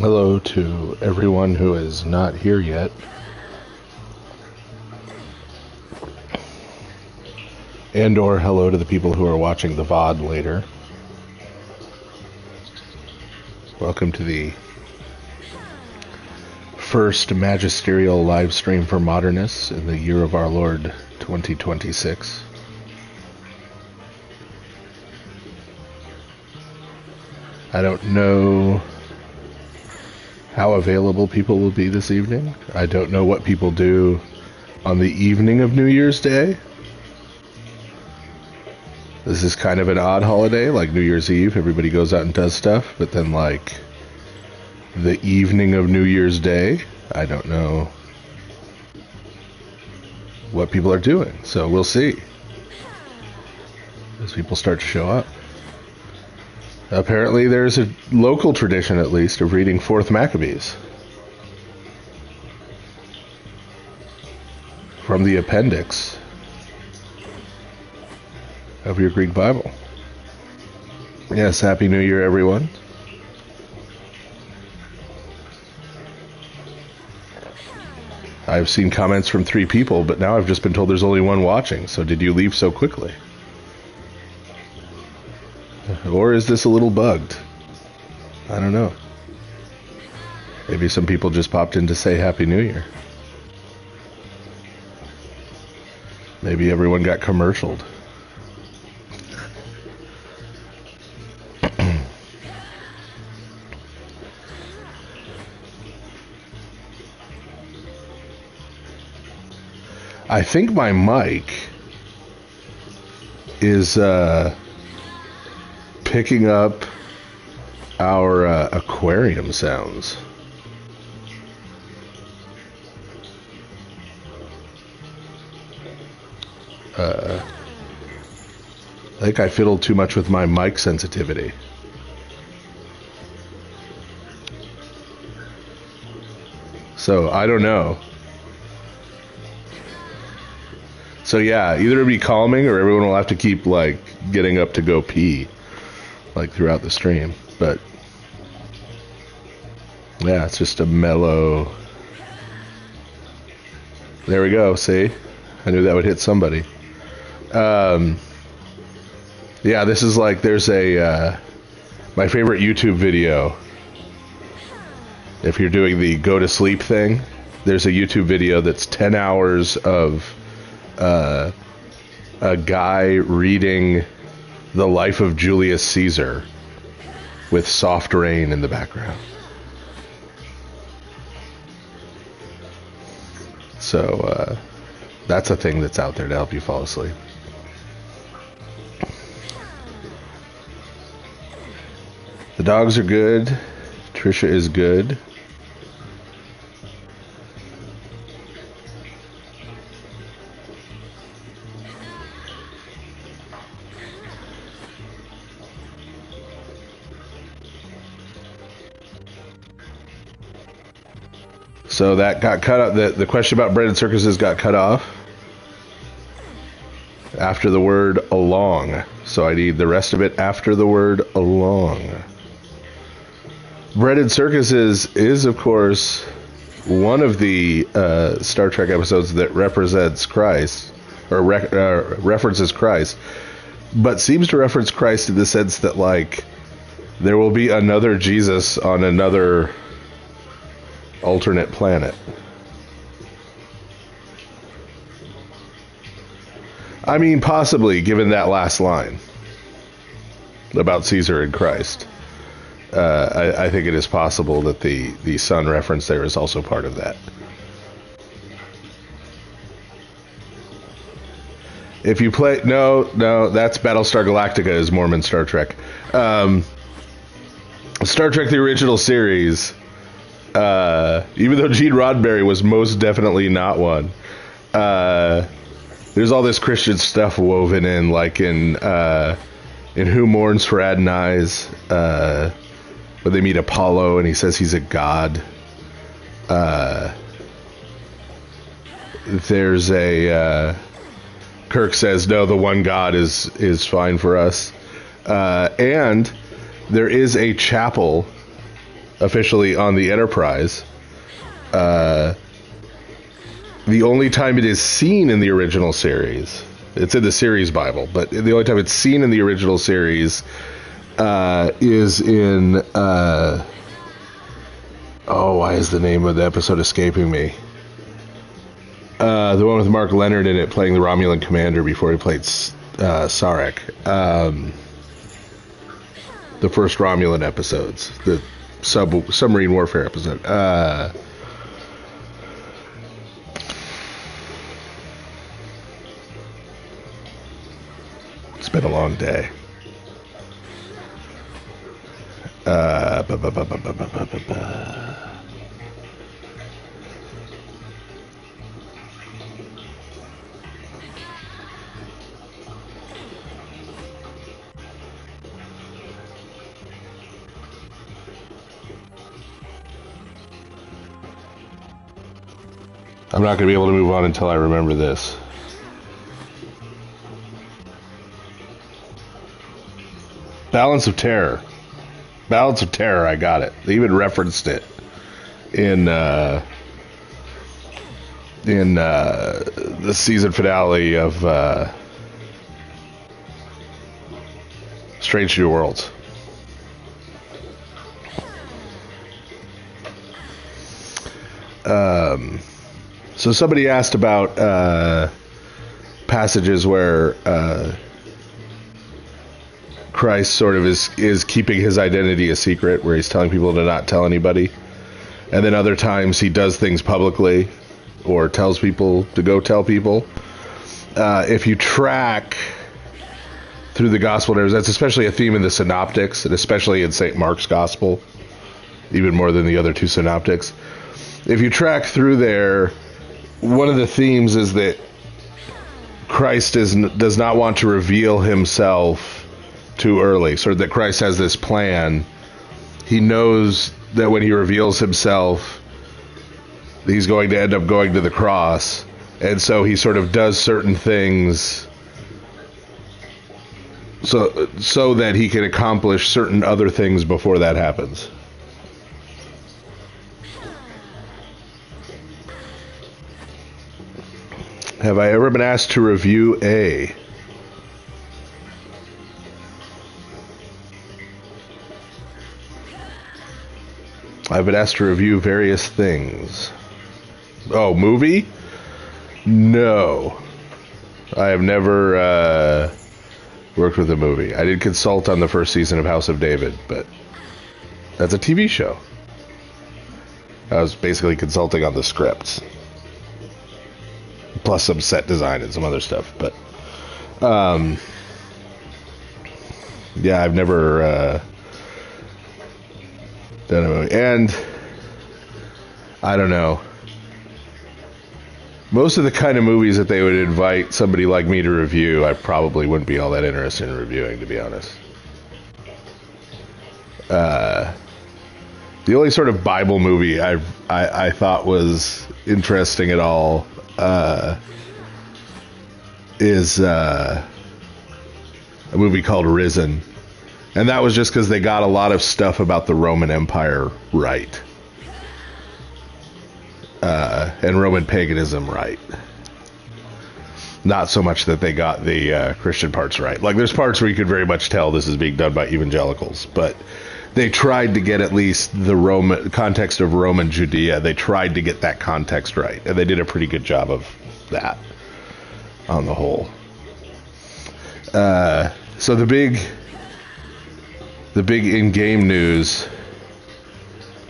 Hello to everyone who is not here yet. And or hello to the people who are watching the VOD later. Welcome to the first magisterial live stream for modernists in the year of our Lord 2026. I don't know how available people will be this evening. I don't know what people do on the evening of New Year's Day. This is kind of an odd holiday, like New Year's Eve. Everybody goes out and does stuff, but then like the evening of New Year's Day, I don't know what people are doing. So we'll see as people start to show up. Apparently there's a local tradition, at least, of reading 4th Maccabees from the appendix of your Greek Bible. Yes, Happy New Year, everyone. I've seen comments from 3 people, but now I've just been told there's only 1 watching, so did you leave so quickly? Or is this a little bugged? I don't know. Maybe some people just popped in to say Happy New Year. Maybe everyone got commercialed. I think my mic is picking up our aquarium sounds. I think I fiddled too much with my mic sensitivity. So, I don't know. So yeah, either it'll be calming or everyone will have to keep like getting up to go pee like throughout the stream. But yeah, it's just a mellow. There we go. See, I knew that would hit somebody. Yeah, this is like there's a my favorite YouTube video. If you're doing the go to sleep thing, there's a YouTube video that's 10 hours of a guy reading the life of Julius Caesar with soft rain in the background. So that's a thing that's out there to help you fall asleep. The dogs are good. Trisha is good. So that got cut off. The question about bread and circuses got cut off after the word along. So I need the rest of it after the word along. Bread and circuses is, of course, one of the Star Trek episodes that represents Christ, or references Christ, but seems to reference Christ in the sense that, like, there will be another Jesus on another alternate planet. I mean, possibly, given that last line about Caesar and Christ. I think it is possible that the sun reference there is also part of that. If you play... No, that's Battlestar Galactica is Mormon Star Trek. Star Trek, the original series... even though Gene Roddenberry was most definitely not one, there's all this Christian stuff woven in, like in Who Mourns for Adonais, where they meet Apollo and he says he's a god. There's a Kirk says no, the one God is fine for us, and there is a chapel officially on the Enterprise. The only time it is seen in the original series, it's in the series Bible, but the only time it's seen in the original series is in why is the name of the episode escaping me? The one with Mark Leonard in it playing the Romulan commander before he played Sarek. The first Romulan episodes, the submarine warfare episode. It's been a long day. I'm not going to be able to move on until I remember this. Balance of Terror. Balance of Terror, I got it. They even referenced it in the season finale of Strange New Worlds. So somebody asked about passages where Christ sort of is keeping his identity a secret, where he's telling people to not tell anybody, and then other times he does things publicly or tells people to go tell people. If you track through the gospel narratives, that's especially a theme in the synoptics, and especially in St. Mark's gospel, even more than the other two synoptics. If you track through there, one of the themes is that Christ does not want to reveal himself too early. Sort of that Christ has this plan. He knows that when he reveals himself, he's going to end up going to the cross. And so he sort of does certain things so that he can accomplish certain other things before that happens. Have I ever been asked to review a? I've been asked to review various things. Oh, movie? No. I have never worked with a movie. I did consult on the first season of House of David, but that's a TV show. I was basically consulting on the scripts. Plus some set design and some other stuff, but yeah, I've never done a movie. And I don't know, most of the kind of movies that they would invite somebody like me to review, I probably wouldn't be all that interested in reviewing, to be honest. The only sort of Bible movie I thought was interesting at all is a movie called Risen, and that was just because they got a lot of stuff about the Roman Empire right, and Roman paganism right. Not so much that they got the Christian parts right. Like, there's parts where you could very much tell this is being done by evangelicals, but they tried to get at least the Roman context of Roman Judea. They tried to get that context right, and they did a pretty good job of that on the whole. So the big in-game news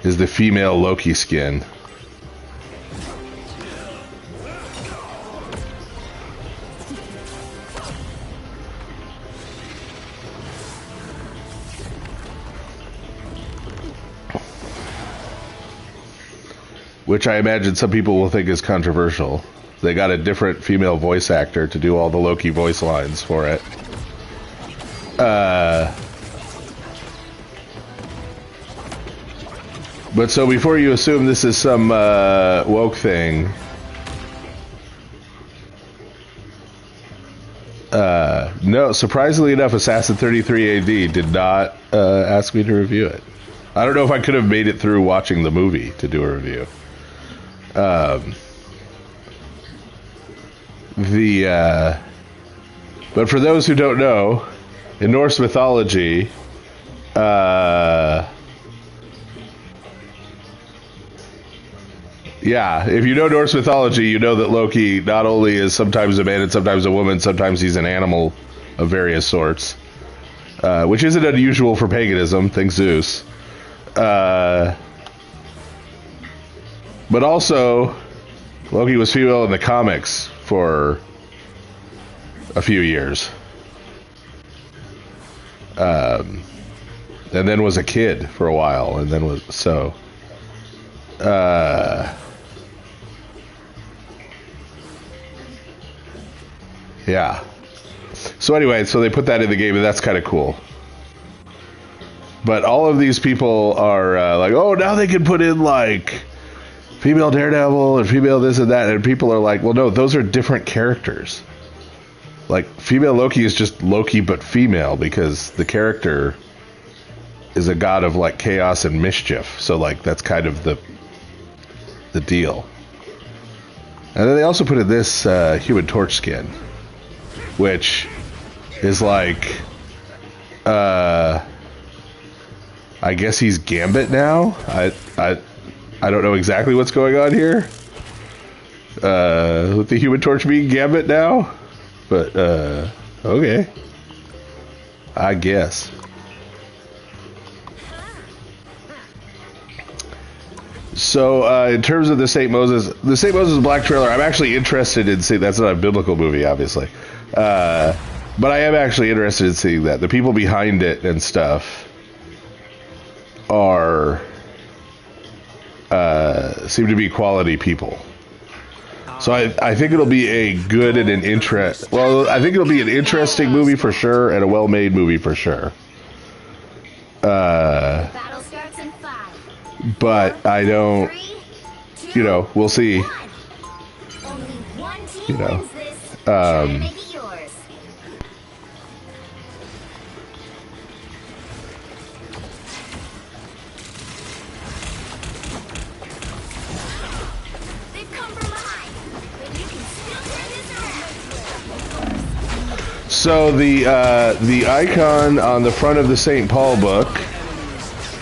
is the female Loki skin. Which I imagine some people will think is controversial. They got a different female voice actor to do all the Loki voice lines for it. But so before you assume this is some woke thing, no, surprisingly enough, Assassin 33 AD did not ask me to review it. I don't know if I could have made it through watching the movie to do a review. But for those who don't know, in Norse mythology, yeah, if you know Norse mythology, you know that Loki not only is sometimes a man and sometimes a woman, sometimes he's an animal of various sorts, which isn't unusual for paganism, think Zeus. But also, Loki was female in the comics for a few years. And then was a kid for a while, and then was, so... yeah. So anyway, so they put that in the game, and that's kind of cool. But all of these people are like, oh, now they can put in, like, female Daredevil and female this and that. And people are like, well, no, those are different characters. Like, female Loki is just Loki but female, because the character is a god of, like, chaos and mischief. So, like, that's kind of the deal. And then they also put in this Human Torch skin, which is like, I guess he's Gambit now. I don't know exactly what's going on here with the Human Torch being Gambit now, but okay, I guess. So in terms of the St. Moses Black trailer, I'm actually interested in seeing. That's not a biblical movie, obviously, but I am actually interested in seeing that. The people behind it and stuff are seem to be quality people. So I think it'll be a good and an I think it'll be an interesting movie for sure, and a well-made movie for sure. But I don't, you know, we'll see. You know, so the icon on the front of the St. Paul book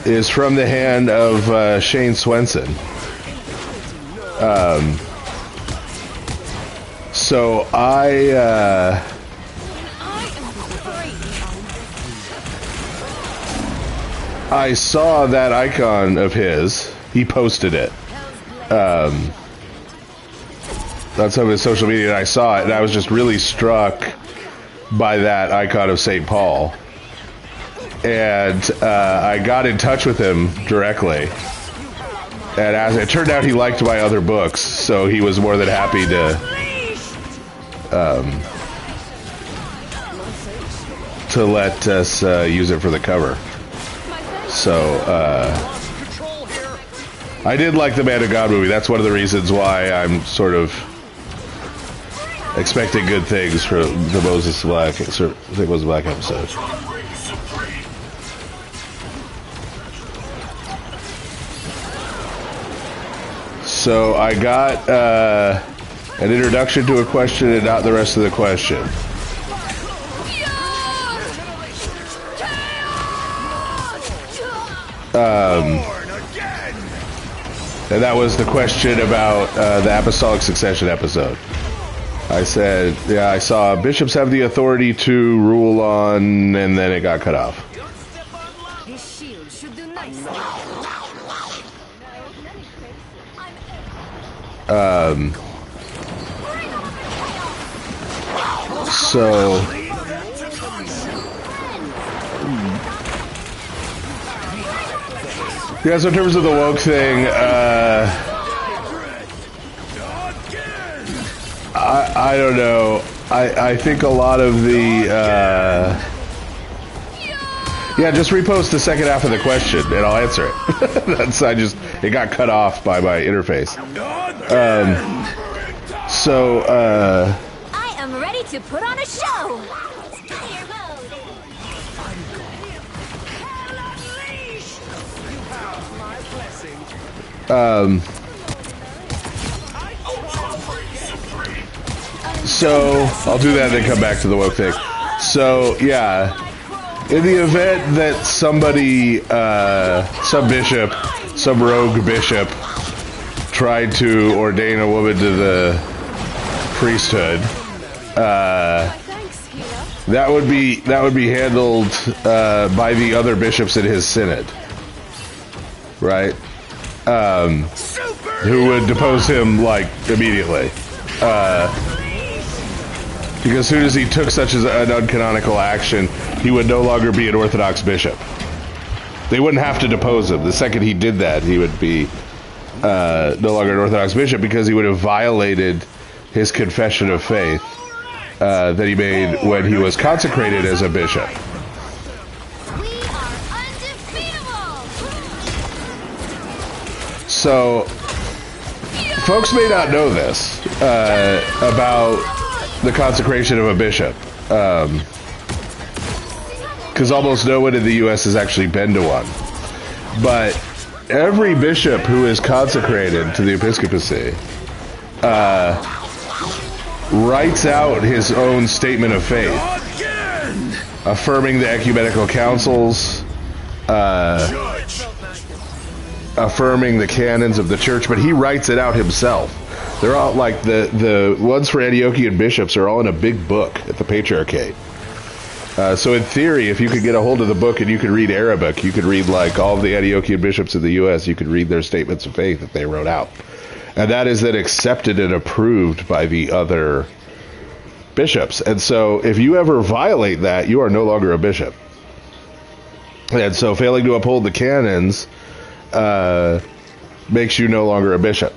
is from the hand of Shane Swenson. So I saw that icon of his. He posted it on some of his social media, and I saw it, and I was just really struck by that icon of St. Paul. And I got in touch with him directly, and as it turned out, he liked my other books, so he was more than happy to let us use it for the cover. So I did like the Man of God movie. That's one of the reasons why I'm sort of expecting good things for the Moses Black episode. So I got an introduction to a question and not the rest of the question. And that was the question about the Apostolic Succession episode. I said, yeah, I saw bishops have the authority to rule on, and then it got cut off. So yeah, so in terms of the woke thing, I don't know. I think a lot of the yeah, just repost the second half of the question and I'll answer it. It got cut off by my interface. I am ready to put on a show. So I'll do that and then come back to the woke thing. So yeah, in the event that somebody, some bishop, some rogue bishop, tried to ordain a woman to the priesthood, that would be handled by the other bishops in his synod, right? Who would depose him like immediately. Because as soon as he took such an uncanonical action, he would no longer be an Orthodox bishop. They wouldn't have to depose him. The second he did that, he would be no longer an Orthodox bishop because he would have violated his confession of faith that he made when he was consecrated as a bishop. We are undefeatable. So, folks may not know this about the consecration of a bishop, because almost no one in the U.S. has actually been to one. But every bishop who is consecrated to the episcopacy writes out his own statement of faith, affirming the ecumenical councils, affirming the canons of the church, but he writes it out himself. They're all like the ones for Antiochian bishops are all in a big book at the Patriarchate. So in theory, if you could get a hold of the book and you could read Arabic, you could read like all of the Antiochian bishops in the U.S., you could read their statements of faith that they wrote out. And that is then accepted and approved by the other bishops. And so if you ever violate that, you are no longer a bishop. And so failing to uphold the canons makes you no longer a bishop.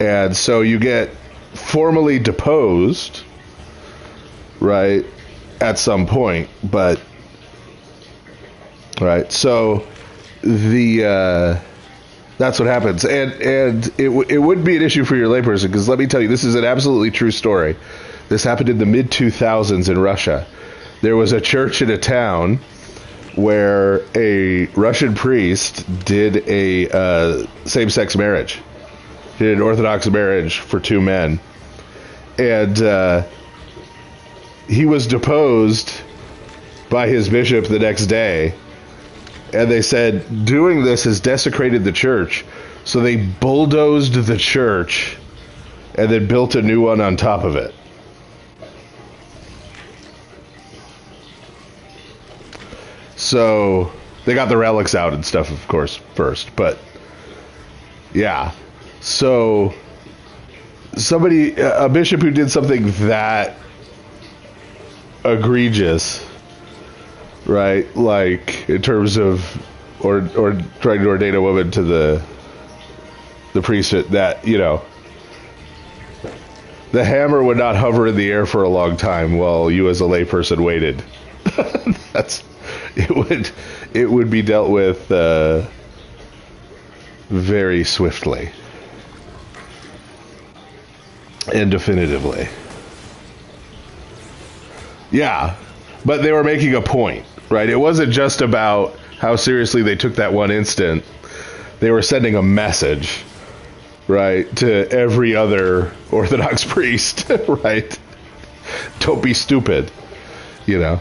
And so you get formally deposed, right, at some point, but, right, so the, that's what happens. And it wouldn't be an issue for your layperson, because let me tell you, this is an absolutely true story. This happened in the mid-2000s in Russia. There was a church in a town where a Russian priest did a same-sex marriage. He did an Orthodox marriage for two men. And he was deposed by his bishop the next day. And they said, doing this has desecrated the church. So they bulldozed the church and then built a new one on top of it. So they got the relics out and stuff, of course, first. But yeah. So somebody, a bishop who did something that egregious, right? Like in terms of or trying to ordain a woman to the priesthood, that, you know, the hammer would not hover in the air for a long time while you as a layperson waited. It would be dealt with very swiftly and definitively. Yeah, but they were making a point, right? It wasn't just about how seriously they took that one instant. They were sending a message, right, to every other Orthodox priest, right? Don't be stupid, you know?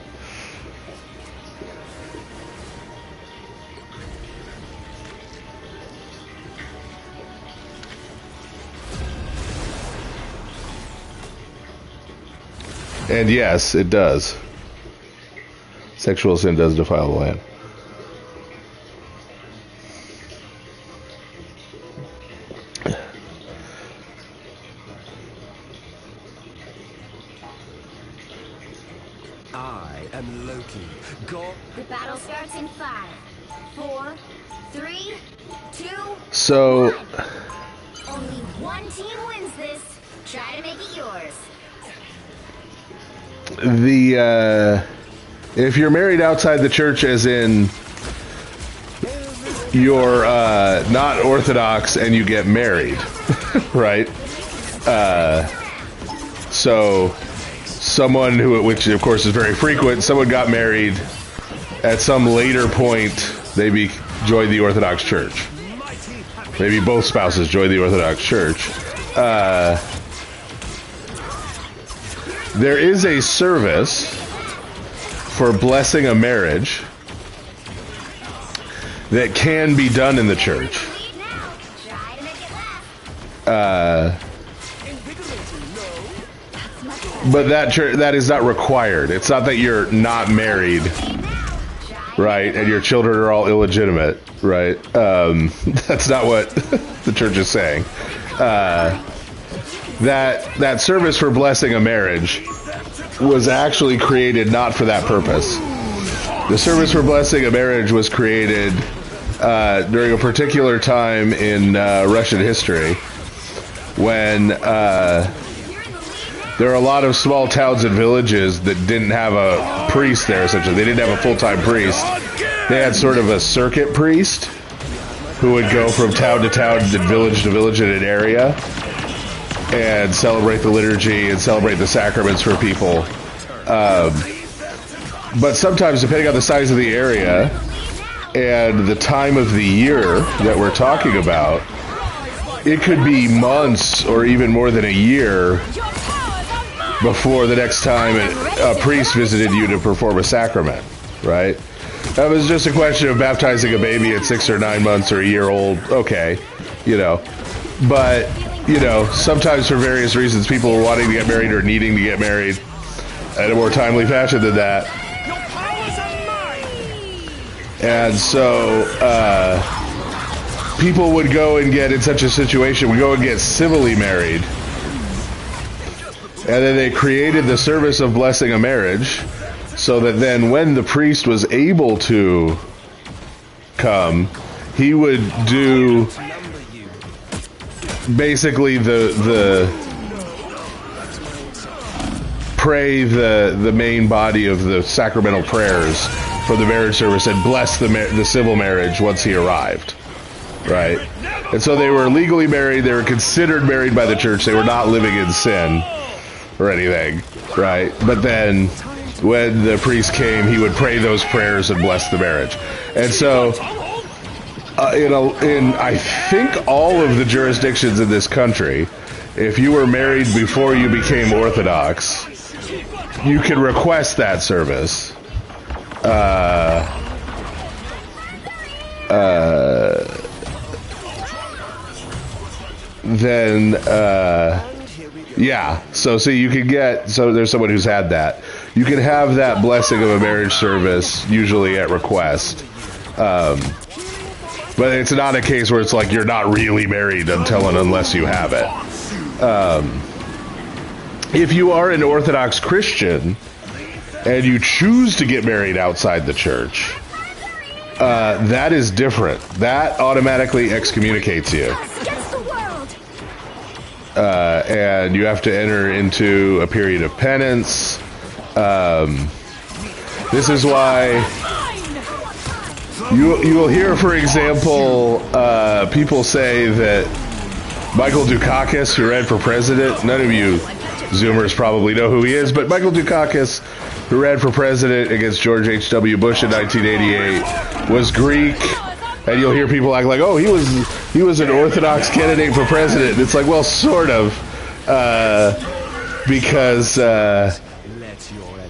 And yes, it does. Sexual sin does defile the land. I am Loki. God. The battle starts in 5, 4, 3, 2, So 1. Only one team wins this. Try to make it yours. If you're married outside the church, as in you're not Orthodox and you get married, right? So someone which of course is very frequent, someone got married at some later point, they joined the Orthodox Church. maybe both spouses join the Orthodox Church. There is a service for blessing a marriage that can be done in the church. But that is not required. It's not that you're not married, right, and your children are all illegitimate, right? That's not what the church is saying. That service for blessing a marriage was actually created not for that purpose. The service for blessing a marriage was created during a particular time in Russian history when there are a lot of small towns and villages that didn't have a priest there, essentially. They didn't have a full-time priest. They had sort of a circuit priest who would go from town to town and village to village in an area and celebrate the liturgy and celebrate the sacraments for people. But sometimes, depending on the size of the area and the time of the year that we're talking about, it could be months or even more than a year before the next time a priest visited you to perform a sacrament, right? That was just a question of baptizing a baby at 6 or 9 months or a year old. Okay, but sometimes for various reasons, people are wanting to get married or needing to get married in a more timely fashion than that. And so people would go and get, in such a situation, would go and get civilly married. And then they created the service of blessing a marriage so that then when the priest was able to come, he would do basically pray the main body of the sacramental prayers for the marriage service and bless the civil marriage once he arrived, right? And so they were legally married. They were considered married by the church. They were not living in sin or anything, right? But then when the priest came, he would pray those prayers and bless the marriage. And so in I think all of the jurisdictions in this country, if you were married before you became Orthodox, you can request that service. So you can get, so there's someone who's had that. You can have that blessing of a marriage service, usually at request. But it's not a case where it's like you're not really married until and unless you have it. If you are an Orthodox Christian and you choose to get married outside the church, that is different. That automatically excommunicates you. And you have to enter into a period of penance. This is why you will hear, for example, people say that Michael Dukakis, who ran for president, none of you Zoomers probably know who he is, but Michael Dukakis, who ran for president against George H.W. Bush in 1988, was Greek. And you'll hear people act like, oh, he was an Orthodox candidate for president. And it's like, well, sort of, because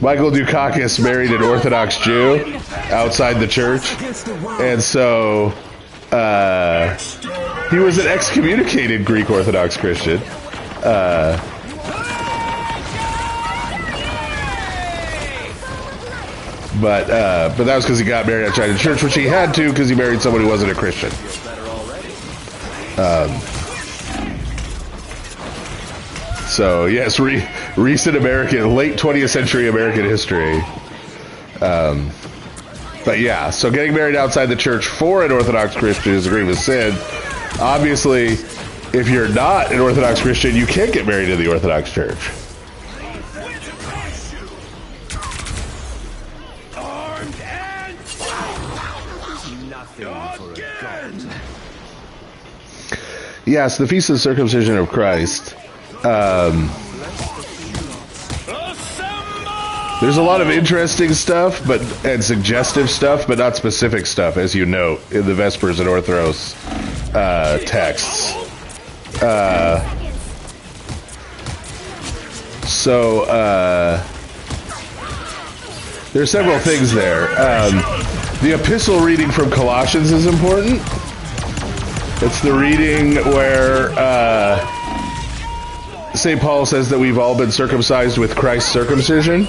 Michael Dukakis married an Orthodox Jew outside the church, and so he was an excommunicated Greek Orthodox Christian. But that was because he got married outside the church, which he had to because he married someone who wasn't a Christian. So yes, recent late 20th century American history. But yeah, so getting married outside the church for an Orthodox Christian is a grievous sin. Obviously, if you're not an Orthodox Christian, you can't get married in the Orthodox Church. Yes, the Feast of the Circumcision of Christ. There's a lot of interesting stuff, and suggestive stuff, but not specific stuff, as you note in the Vespers and Orthros texts. So there's several things there. The epistle reading from Colossians is important. It's the reading where St. Paul says that we've all been circumcised with Christ's circumcision.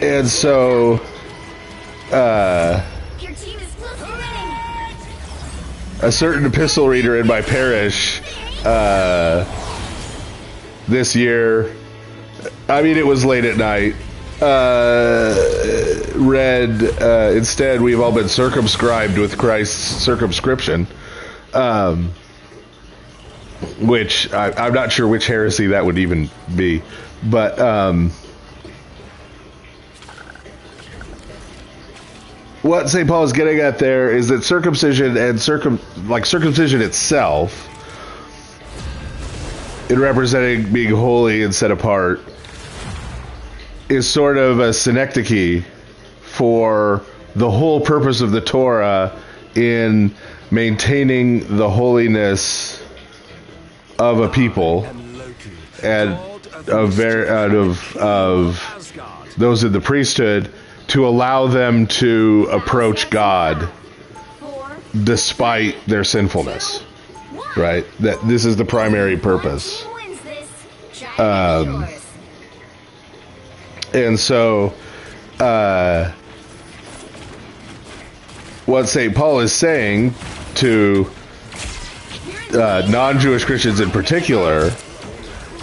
And so a certain epistle reader in my parish this year, I mean, it was late at night, read instead, we've all been circumscribed with Christ's circumscription, which I'm not sure which heresy that would even be, but what St. Paul is getting at there is that circumcision and circumcision itself, in representing being holy and set apart, is sort of a synecdoche for the whole purpose of the Torah in maintaining the holiness of a people and of those in the priesthood, to allow them to approach God despite their sinfulness, right? That this is the primary purpose. And so what St. Paul is saying to non-Jewish Christians in particular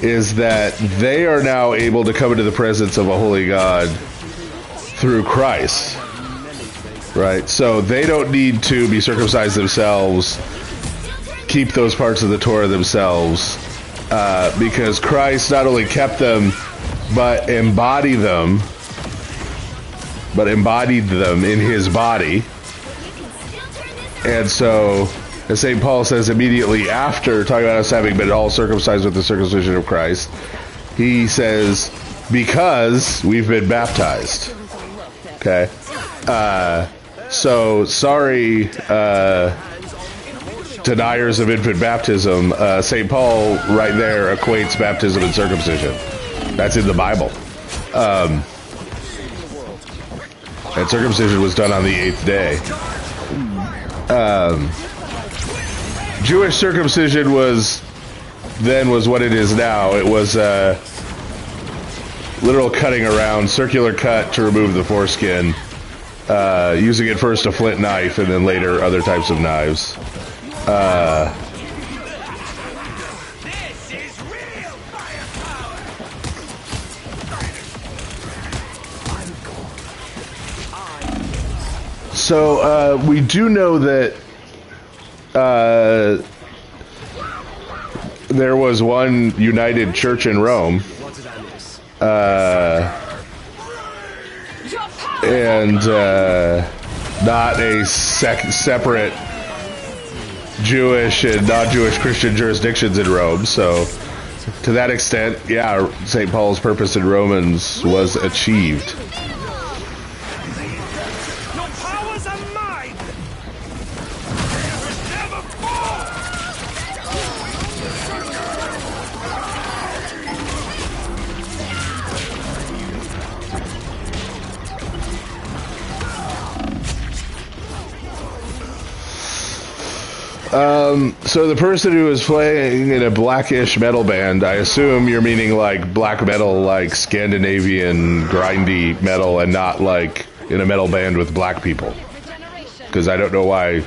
is that they are now able to come into the presence of a holy God through Christ, right? So they don't need to be circumcised themselves, keep those parts of the Torah themselves, because Christ not only kept them, but embodied them in his body. And so, as St. Paul says immediately after talking about us having been all circumcised with the circumcision of Christ, he says, because we've been baptized. Okay. So, sorry, deniers of infant baptism. St. Paul right there equates baptism and circumcision. That's in the Bible. And circumcision was done on the 8th day. Jewish circumcision was what it is now. It was literal cutting around, circular cut to remove the foreskin, using at first a flint knife and then later other types of knives. So we do know that there was one united church in Rome, and not a separate Jewish and non-Jewish Christian jurisdictions in Rome. So to that extent, yeah, St. Paul's purpose in Romans was achieved. So the person who is playing in a blackish metal band, I assume you're meaning like black metal, like Scandinavian grindy metal, and not like in a metal band with black people. Because I don't know why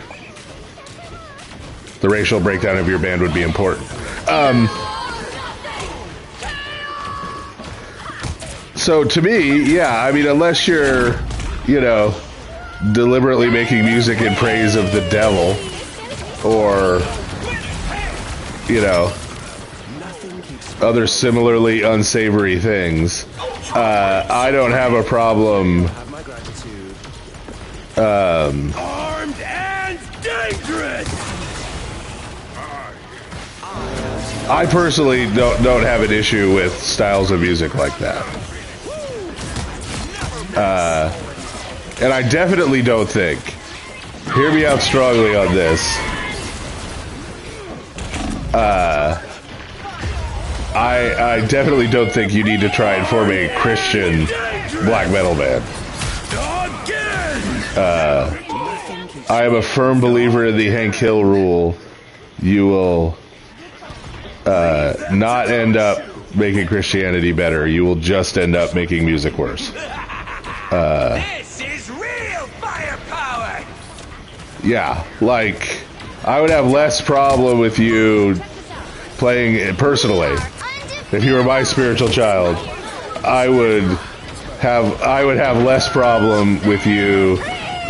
the racial breakdown of your band would be important. So to me, yeah, I mean, unless you're, deliberately making music in praise of the devil, or, other similarly unsavory things, I don't have a problem. Armed and dangerous. I personally don't have an issue with styles of music like that. And I definitely don't think, hear me out strongly on this, I definitely don't think you need to try and form a Christian black metal band. I am a firm believer in the Hank Hill rule. You will not end up making Christianity better. You will just end up making music worse. This is real firepower! Yeah, like, I would have less problem with you playing it personally. If you were my spiritual child, I would have less problem with you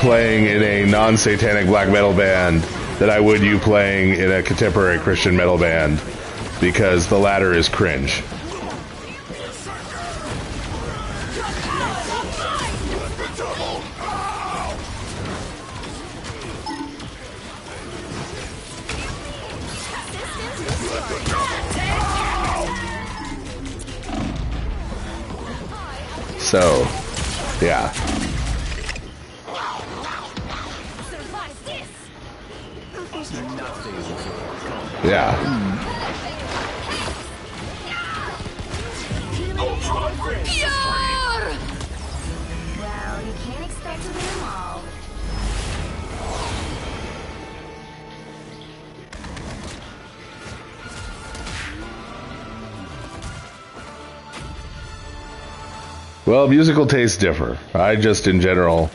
playing in a non-satanic black metal band than I would you playing in a contemporary Christian metal band, because the latter is cringe. So, yeah. Yeah. Well, you can't expect to win them all. Well, musical tastes differ. I just, in general,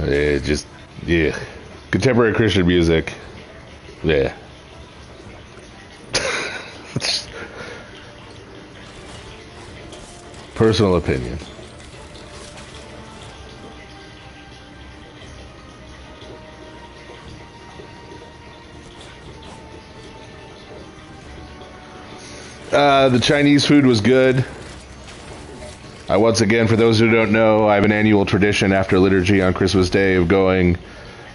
yeah. Contemporary Christian music, yeah. Personal opinion. The Chinese food was good. Once again, for those who don't know, I have an annual tradition after liturgy on Christmas Day of going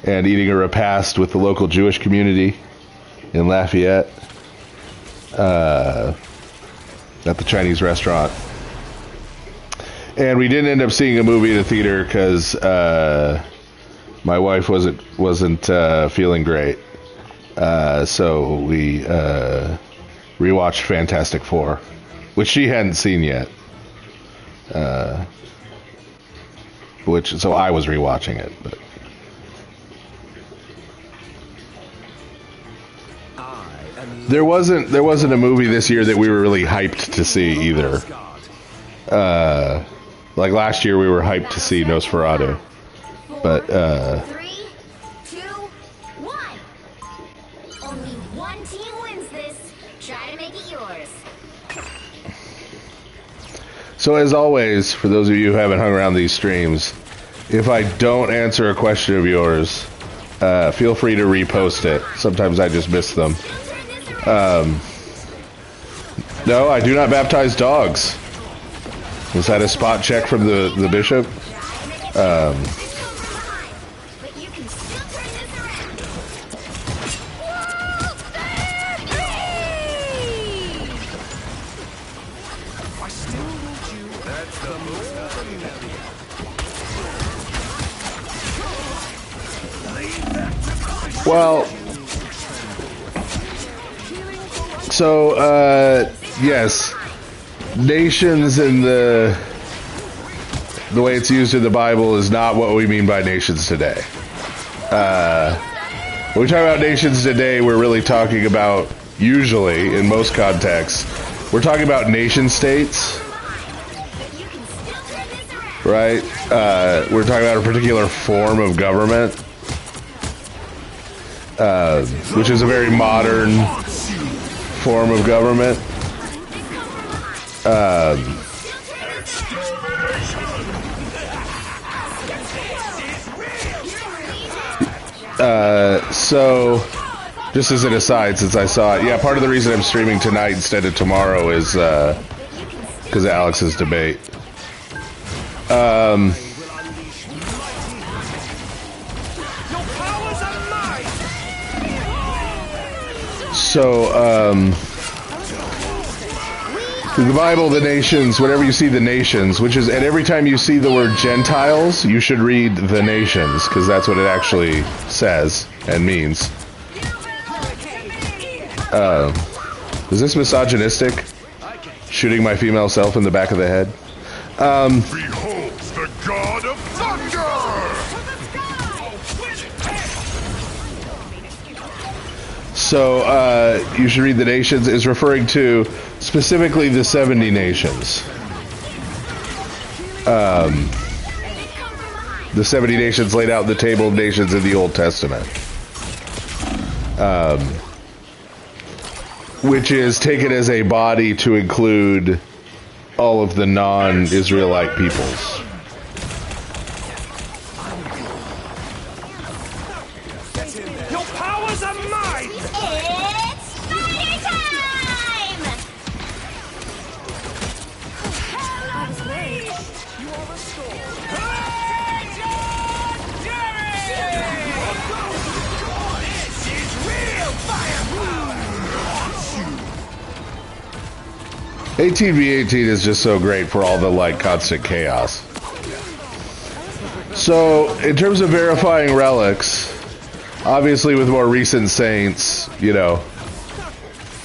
and eating a repast with the local Jewish community in Lafayette at the Chinese restaurant. And we didn't end up seeing a movie in the theater because my wife wasn't feeling great. So we rewatched Fantastic Four, which she hadn't seen yet. So I was rewatching it, but there wasn't a movie this year that we were really hyped to see either. Like last year we were hyped to see Nosferatu, but 3, 2, 1. Only one team wins this. Try to make it yours. so as always, for those of you who haven't hung around these streams, if I don't answer a question of yours, feel free to repost it. Sometimes I just miss them. No, I do not baptize dogs. Was that a spot check from the bishop? But you can still turn this around. I still want you. That's the most Well, so yes, nations in the way it's used in the Bible is not what we mean by nations today. When we talk about nations today, we're really talking about, usually in most contexts, we're talking about nation states, right? We're talking about a particular form of government, which is a very modern form of government. So, just as an aside, since I saw it, yeah, part of the reason I'm streaming tonight instead of tomorrow is because of Alex's debate. The Bible, the nations, whenever you see the nations, and every time you see the word Gentiles, you should read the nations, because that's what it actually says and means. Is this misogynistic? Shooting my female self in the back of the head? Behold the god of thunder! So, you should read the nations is referring to specifically the 70 nations. The 70 nations laid out in the table of nations in the Old Testament. Which is taken as a body to include all of the non-Israelite peoples. Your powers are mine! It's party time! You are restored. This is real firepower! 18v18 is just so great for all the, like, constant chaos. So, in terms of verifying relics, obviously with more recent saints, you know,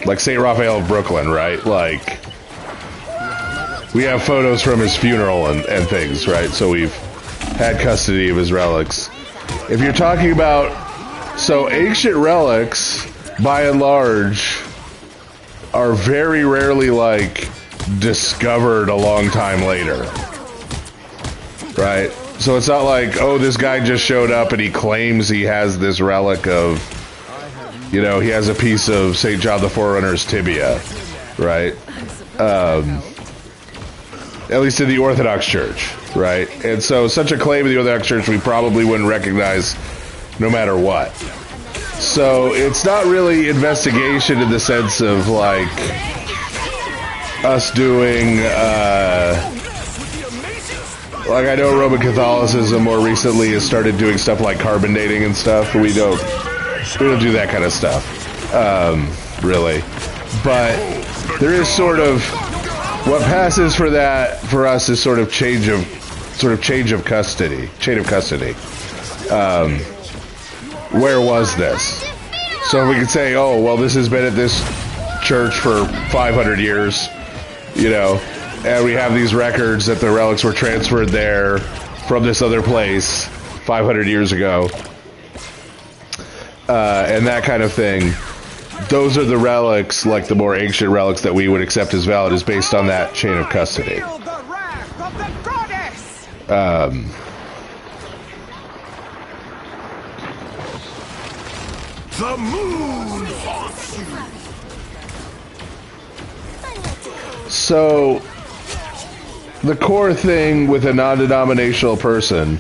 like St. Raphael of Brooklyn, right? Like, we have photos from his funeral and things, right? So we've had custody of his relics. If you're talking about, so ancient relics, by and large, are very rarely, like, discovered a long time later. Right? So it's not like, oh, this guy just showed up and he claims he has this relic of, you know, he has a piece of St. John the Forerunner's tibia. Right? At least in the Orthodox Church. Right? And so such a claim in the Orthodox Church we probably wouldn't recognize no matter what. So it's not really investigation in the sense of, like, us doing, like, I know Roman Catholicism more recently has started doing stuff like carbon dating and stuff, but we don't do that kind of stuff, really. But there is sort of, what passes for that, for us, is sort of change of custody, chain of custody. Where was this? So if we could say, oh, well, this has been at this church for 500 years, you know, and we have these records that the relics were transferred there from this other place 500 years ago, and that kind of thing. Those are the relics, like the more ancient relics that we would accept as valid, is based on that chain of custody. The moon haunts you! So, the core thing with a non-denominational person,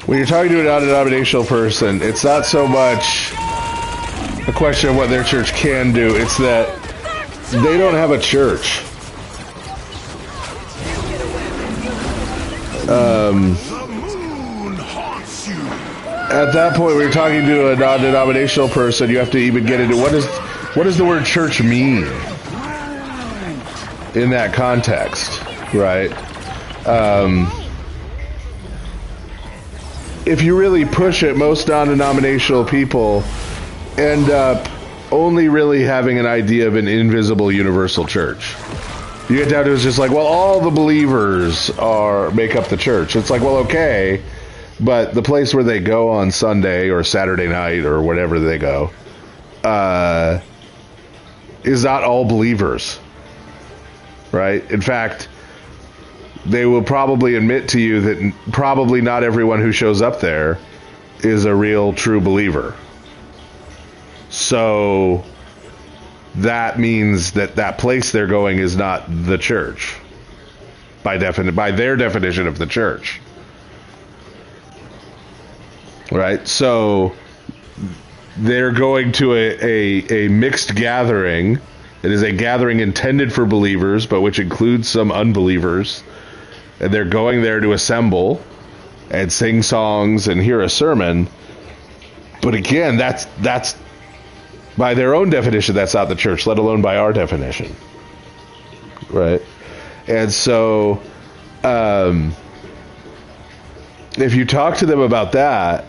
when you're talking to a non-denominational person, it's not so much a question of what their church can do, it's that they don't have a church. The moon haunts you! At that point, when you're talking to a non-denominational person, you have to even get into what does the word church mean in that context, right? If you really push it, most non-denominational people end up only really having an idea of an invisible universal church. You get down to it's just like, well, all the believers make up the church. It's like, well, okay, but the place where they go on Sunday or Saturday night or whatever they go is not all believers, right? In fact, they will probably admit to you that probably not everyone who shows up there is a real, true believer. So that means that place they're going is not the church by their definition of the church, right? So they're going to a mixed gathering, It is a gathering intended for believers, but which includes some unbelievers. And they're going there to assemble and sing songs and hear a sermon. But again, that's by their own definition, that's not the church, let alone by our definition. Right? And so, if you talk to them about that,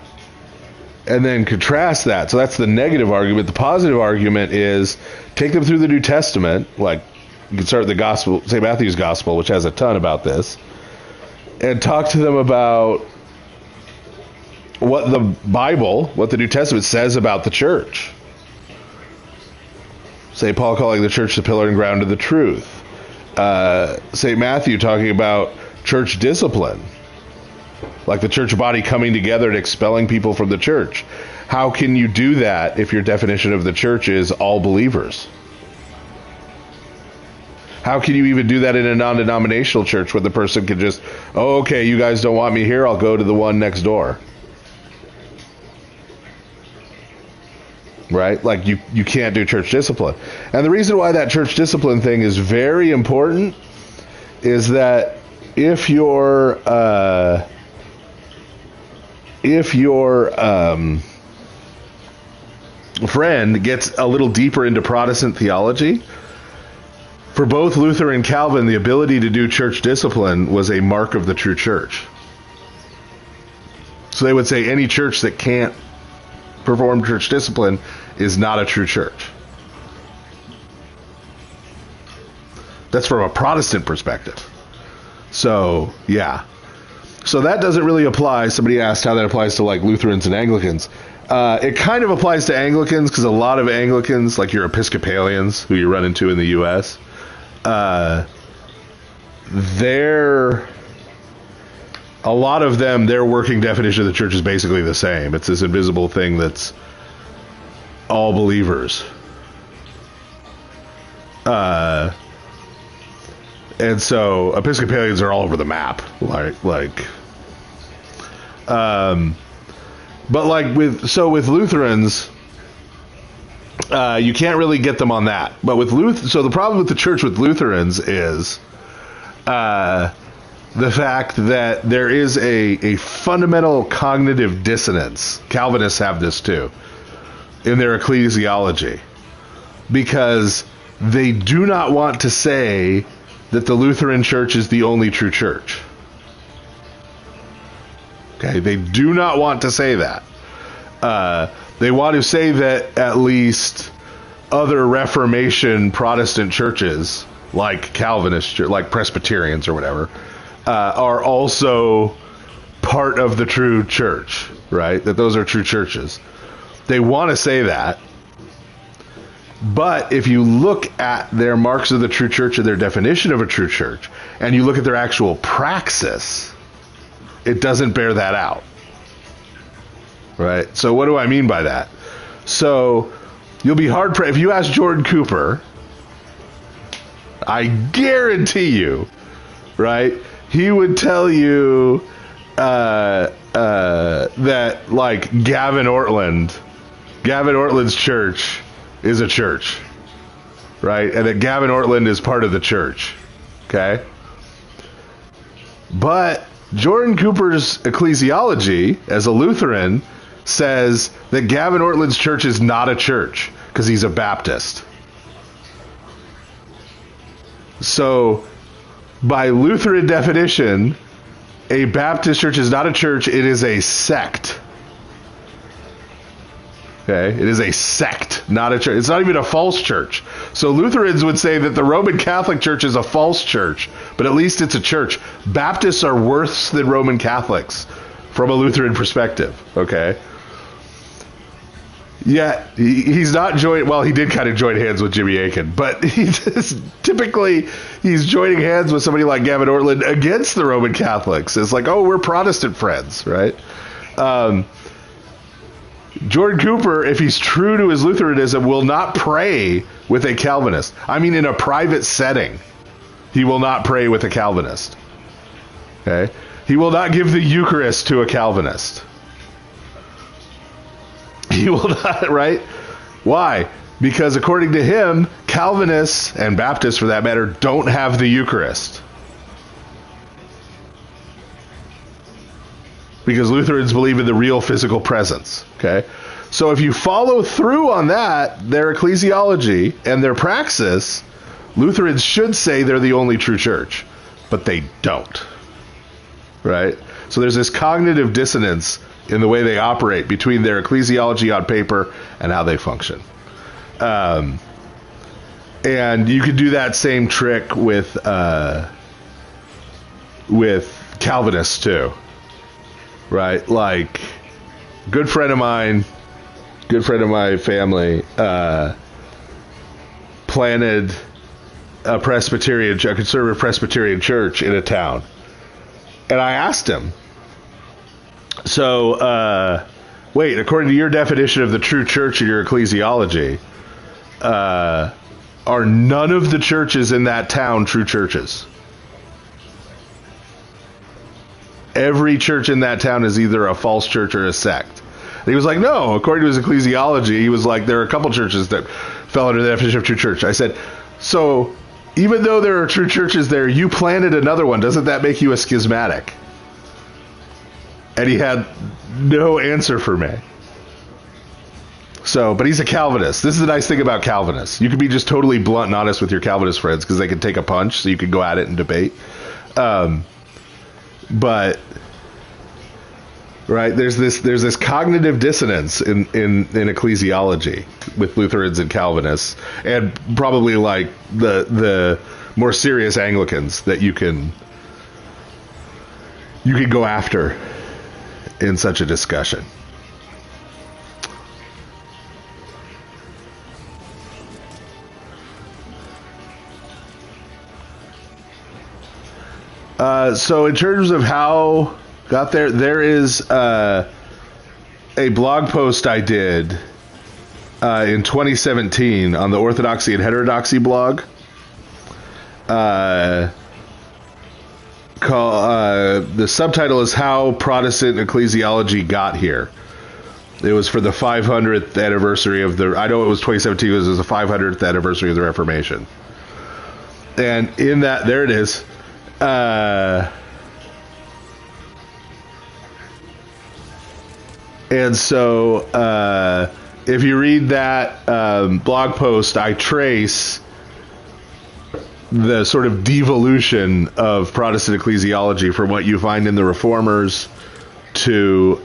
and then contrast that, so that's the negative argument. The positive argument is take them through the New Testament, like you can start the Gospel, St. Matthew's Gospel, which has a ton about this, and talk to them about what the Bible, what the New Testament says about the church. St. Paul calling the church the pillar and ground of the truth. St. Matthew talking about church discipline, like the church body coming together and expelling people from the church. How can you do that if your definition of the church is all believers? How can you even do that in a non-denominational church where the person can just, oh, okay, you guys don't want me here, I'll go to the one next door. Right? Like you can't do church discipline. And the reason why that church discipline thing is very important is that if your friend gets a little deeper into Protestant theology, for both Luther and Calvin, the ability to do church discipline was a mark of the true church. So they would say any church that can't perform church discipline is not a true church. That's from a Protestant perspective. So, yeah. So that doesn't really apply. Somebody asked how that applies to like Lutherans and Anglicans. It kind of applies to Anglicans because a lot of Anglicans, like your Episcopalians who you run into in the U.S., a lot of them, their working definition of the church is basically the same. It's this invisible thing that's all believers. And so Episcopalians are all over the map. But with Lutherans, you can't really get them on that. But so the problem with the church with Lutherans is the fact that there is a fundamental cognitive dissonance. Calvinists have this too in their ecclesiology, because they do not want to say that the Lutheran Church is the only true church. Okay, they do not want to say that. They want to say that at least other Reformation Protestant churches, like Calvinists, like Presbyterians or whatever, are also part of the true church, right? That those are true churches. They want to say that. But if you look at their marks of the true church and their definition of a true church, and you look at their actual praxis, it doesn't bear that out. Right? So what do I mean by that? So you'll be hard-pressed. If you ask Jordan Cooper, I guarantee you, right, he would tell you that, like, Gavin Ortland's church is a church, right? And that Gavin Ortland is part of the church, okay? But Jordan Cooper's Ecclesiology, as a Lutheran, says that Gavin Ortland's church is not a church because he's a Baptist. So, by Lutheran definition, a Baptist church is not a church, it is a sect. Okay? It is a sect, not a church. It's not even a false church. So Lutherans would say that the Roman Catholic Church is a false church, but at least it's a church. Baptists are worse than Roman Catholics from a Lutheran perspective. Okay? Yeah, he's not joined. Well, he did kind of join hands with Jimmy Akin, but typically he's joining hands with somebody like Gavin Ortland against the Roman Catholics. It's like, oh, we're Protestant friends, right? Jordan Cooper, if he's true to his Lutheranism, will not pray with a Calvinist. I mean, in a private setting, he will not pray with a Calvinist. Okay? He will not give the Eucharist to a Calvinist. He will not, right? Why? Because according to him, Calvinists, and Baptists for that matter, don't have the Eucharist. Because Lutherans believe in the real physical presence. Okay? So if you follow through on that, their ecclesiology and their praxis, Lutherans should say they're the only true church. But they don't. Right? So there's this cognitive dissonance in the way they operate between their ecclesiology on paper and how they function. And you could do that same trick with Calvinists too. Right? Like, good friend of my family, planted a conservative Presbyterian church in a town. And I asked him, so, wait, according to your definition of the true church in your ecclesiology, are none of the churches in that town true churches? Every church in that town is either a false church or a sect. And he was like, no, according to his ecclesiology, he was like, there are a couple churches that fell under the definition of true church. I said, so even though there are true churches there, you planted another one. Doesn't that make you a schismatic? And he had no answer for me. So, but he's a Calvinist. This is the nice thing about Calvinists. You can be just totally blunt and honest with your Calvinist friends because they can take a punch, so you can go at it and debate. But right, there's this cognitive dissonance in ecclesiology with Lutherans and Calvinists, and probably like the more serious Anglicans that you can go after in such a discussion. So in terms of how got there is a blog post I did in 2017 on the Orthodoxy and Heterodoxy blog. The subtitle is How Protestant Ecclesiology Got Here. It was for the 500th anniversary of I know it was 2017 because it was the 500th anniversary of the Reformation. And in that, there it is. And so if you read that blog post, I trace the sort of devolution of Protestant ecclesiology from what you find in the Reformers to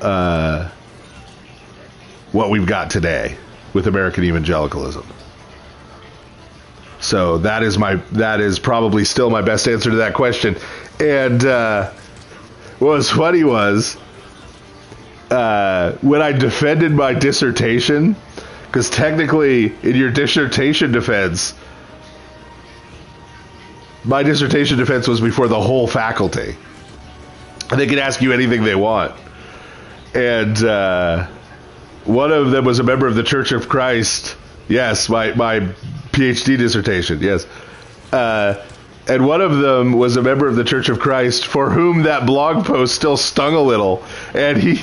what we've got today with American evangelicalism. So that is probably still my best answer to that question. And what was funny was when I defended my dissertation, because technically in your dissertation defense, my dissertation defense was before the whole faculty. They can ask you anything they want. And one of them was a member of the Church of Christ. Yes, my PhD dissertation, yes. And one of them was a member of the Church of Christ for whom that blog post still stung a little. And he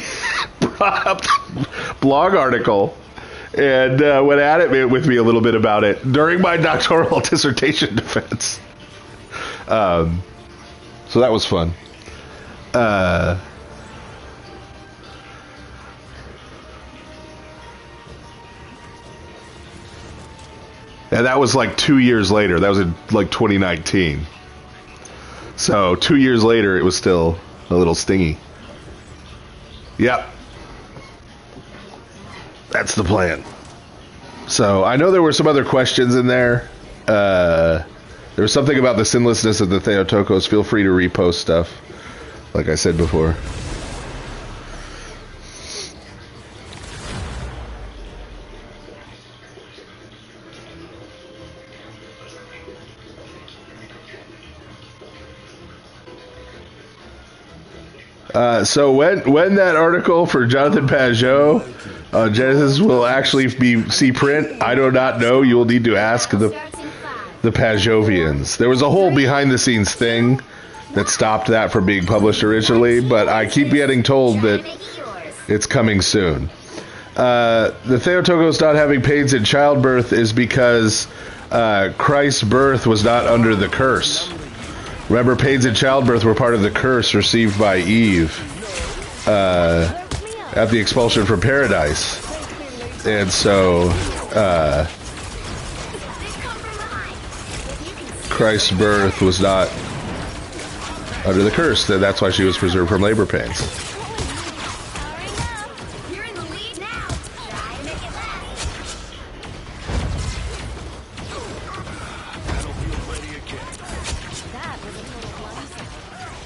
brought up the blog article and went at it with me a little bit about it during my doctoral dissertation defense. So that was fun. And that was like 2 years later. That was in like 2019. So 2 years later, it was still a little stingy. Yep. That's the plan. So I know there were some other questions in there. There was something about the sinlessness of the Theotokos. Feel free to repost stuff, like I said before. So when that article for Jonathan Pajot Genesis will actually see print, I do not know. You will need to ask the Pajovians. There was a whole behind-the-scenes thing that stopped that from being published originally, but I keep getting told that it's coming soon. The Theotokos not having pains in childbirth is because Christ's birth was not under the curse. Remember, pains in childbirth were part of the curse received by Eve at the expulsion from paradise. And so Christ's birth was not under the curse. That's why she was preserved from labor pains.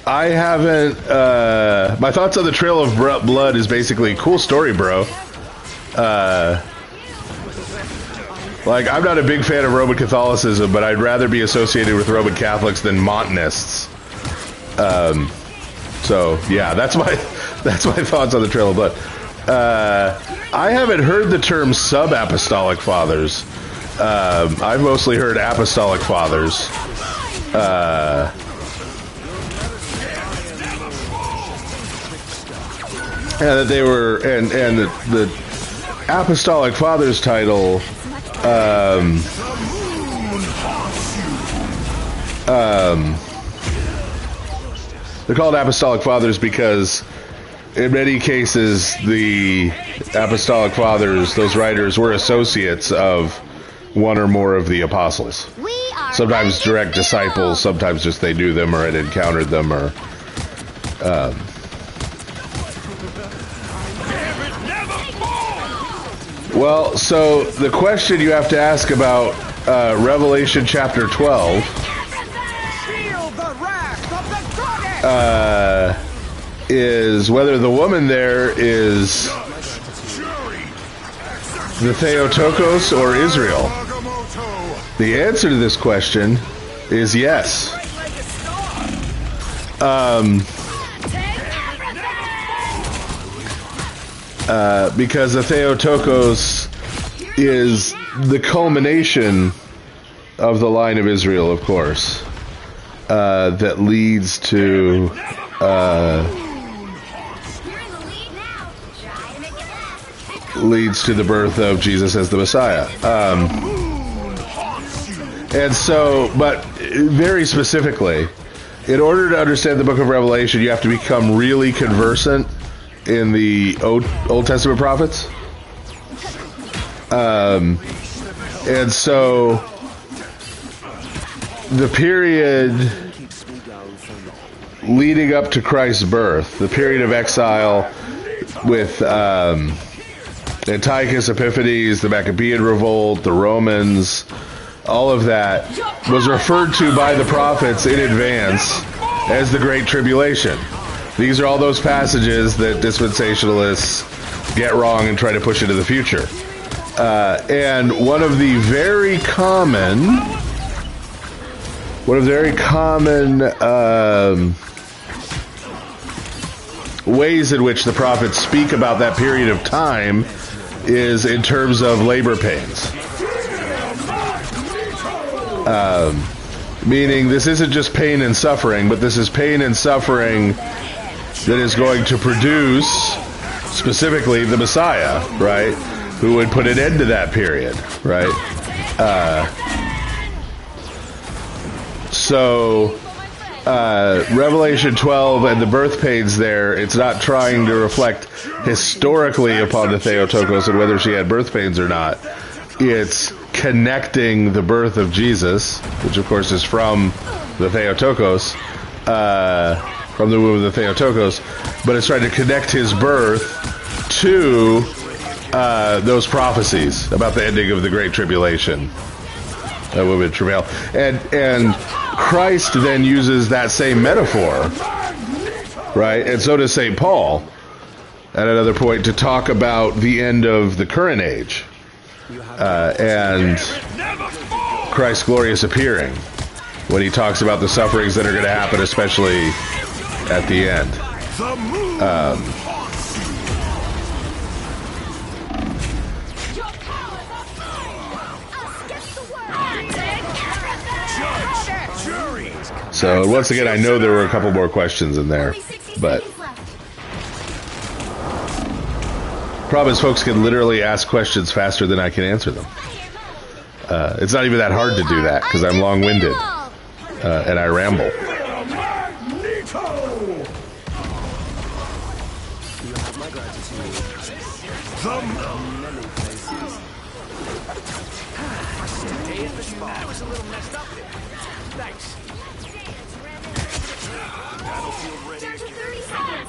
I haven't, my thoughts on the Trail of Blood is basically, cool story, bro. Like, I'm not a big fan of Roman Catholicism, but I'd rather be associated with Roman Catholics than Montanists. So, yeah, that's my thoughts on the Trail of Blood. I haven't heard the term sub-apostolic fathers. I've mostly heard apostolic fathers. And that they were, and the apostolic fathers title, they're called apostolic fathers because in many cases the apostolic fathers, those writers, were associates of one or more of the apostles. Sometimes direct disciples, sometimes just they knew them or had encountered them, or well, so the question you have to ask about Revelation chapter 12 is whether the woman there is the Theotokos or Israel. The answer to this question is yes. Because the Theotokos is the culmination of the line of Israel, of course, that leads to the birth of Jesus as the Messiah. And so, but very specifically, in order to understand the book of Revelation, you have to become really conversant in the Old Testament prophets. And so the period leading up to Christ's birth, the period of exile with Antiochus Epiphanes, the Maccabean revolt, the Romans, all of that was referred to by the prophets in advance as the Great Tribulation. These are all those passages that dispensationalists get wrong and try to push into the future. And one of the very common ways in which the prophets speak about that period of time is in terms of labor pains. Meaning this isn't just pain and suffering, but this is pain and suffering that is going to produce specifically the Messiah, right? Who would put an end to that period, right? So Revelation 12 and the birth pains there, it's not trying to reflect historically upon the Theotokos and whether she had birth pains or not. It's connecting the birth of Jesus, which of course is from the Theotokos, from the womb of the Theotokos, but it's trying to connect his birth to those prophecies about the ending of the Great Tribulation, women travail, and Christ then uses that same metaphor, right? And so does St. Paul at another point to talk about the end of the current age and Christ's glorious appearing, when he talks about the sufferings that are going to happen, especially at the end. So once again, I know there were a couple more questions in there, but Problem is, folks can literally ask questions faster than I can answer them. It's not even that hard to do that because I'm long-winded and I ramble.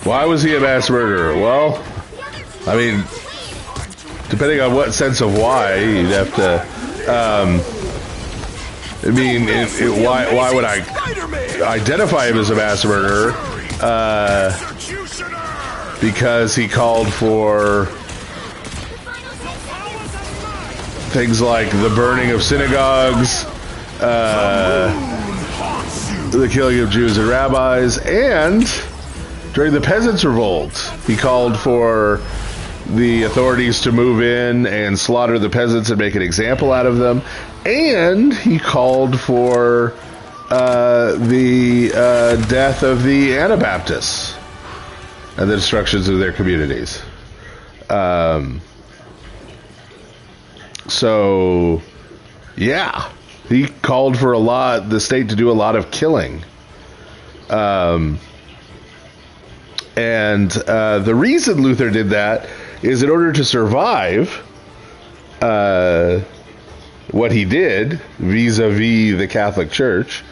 Why was he a mass murderer? Well, I mean, depending on what sense of why, you'd have to. I mean, why would I identify him as a mass murderer? Because he called for things like the burning of synagogues, the killing of Jews and rabbis, and during the Peasants' Revolt, he called for the authorities to move in and slaughter the peasants and make an example out of them. And he called for the death of the Anabaptists and the destructions of their communities. So, yeah, he called for the state to do a lot of killing. And the reason Luther did that is in order to survive what he did vis-a-vis the Catholic Church,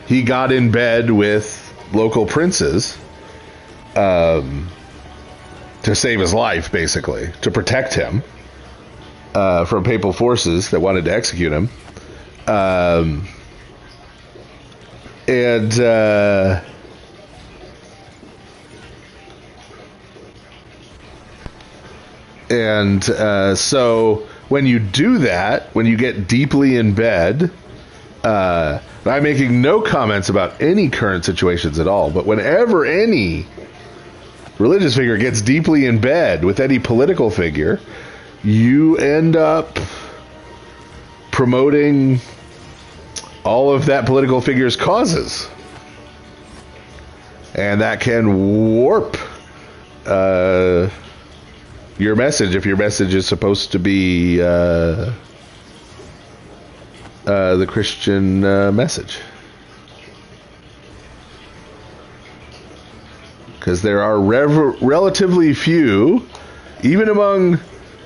he got in bed with local princes to save his life, basically, to protect him from papal forces that wanted to execute him. And so when you do that, when you get deeply in bed, I'm making no comments about any current situations at all, but whenever any religious figure gets deeply in bed with any political figure, you end up promoting all of that political figure's causes. And that can warp your message, if your message is supposed to be the Christian message. Because there are relatively few, even among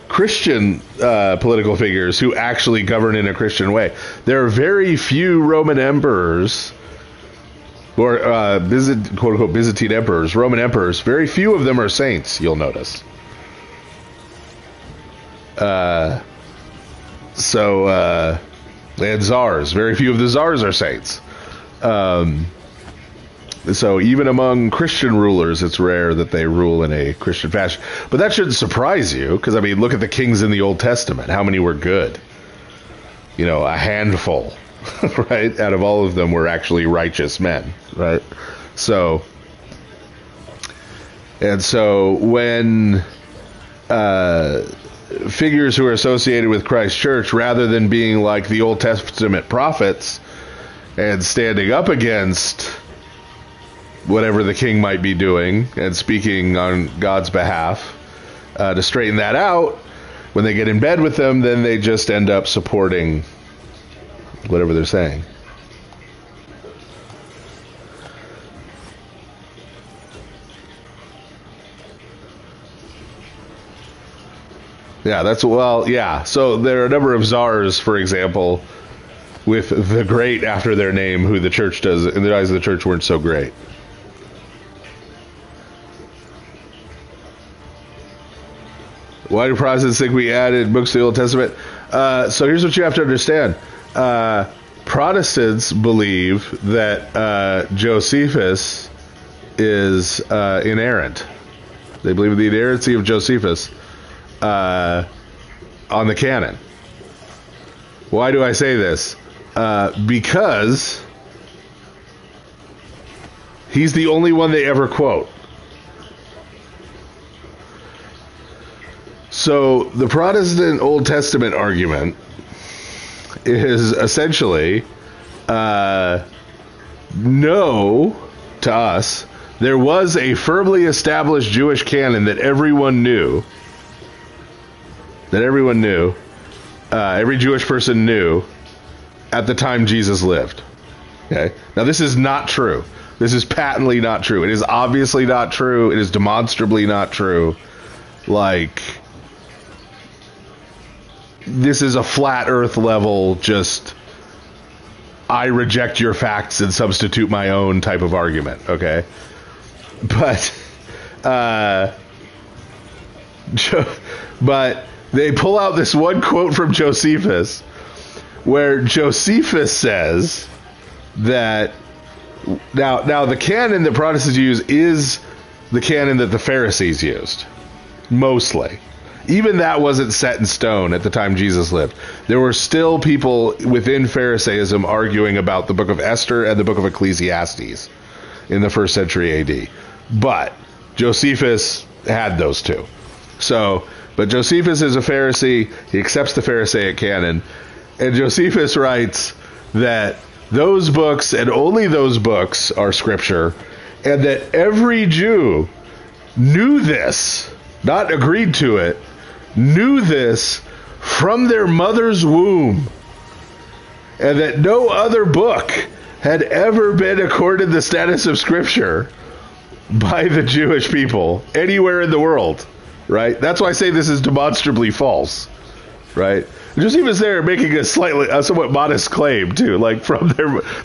Christian political figures, who actually govern in a Christian way. There are very few Roman emperors, or quote-unquote Byzantine emperors, Roman emperors. Very few of them are saints, you'll notice. And czars. Very few of the czars are saints. So even among Christian rulers, it's rare that they rule in a Christian fashion. But that shouldn't surprise you, because, I mean, look at the kings in the Old Testament. How many were good? You know, a handful, right? Out of all of them were actually righteous men, right? So when figures who are associated with Christ's church, rather than being like the Old Testament prophets and standing up against whatever the king might be doing and speaking on God's behalf to straighten that out, when they get in bed with them, then they just end up supporting whatever they're saying. Yeah, so there are a number of czars, for example, with the great after their name, who the church does, in the eyes of the church, weren't so great. Why do Protestants think we added books to the Old Testament? So here's what you have to understand. Protestants believe that Josephus is inerrant. They believe in the inerrancy of Josephus on the canon. Why do I say this? Because he's the only one they ever quote. So the Protestant Old Testament argument is essentially no to us there was a firmly established Jewish canon that everyone knew. Every Jewish person knew at the time Jesus lived. Okay? Now, this is not true. This is patently not true. It is obviously not true. It is demonstrably not true. Like, this is a flat earth level, just, I reject your facts and substitute my own type of argument, okay? But, but they pull out this one quote from Josephus, where Josephus says that, now the canon that Protestants use is the canon that the Pharisees used, mostly. Even that wasn't set in stone at the time Jesus lived. There were still people within Pharisaism arguing about the book of Esther and the book of Ecclesiastes in the 1st century AD. But Josephus had those two. So, but Josephus is a Pharisee. He accepts the Pharisaic canon. And Josephus writes that those books and only those books are scripture, and that every Jew knew this, not agreed to it, knew this from their mother's womb, and that no other book had ever been accorded the status of scripture by the Jewish people anywhere in the world, right? That's why I say this is demonstrably false, right? Josephus there making a somewhat modest claim too, like from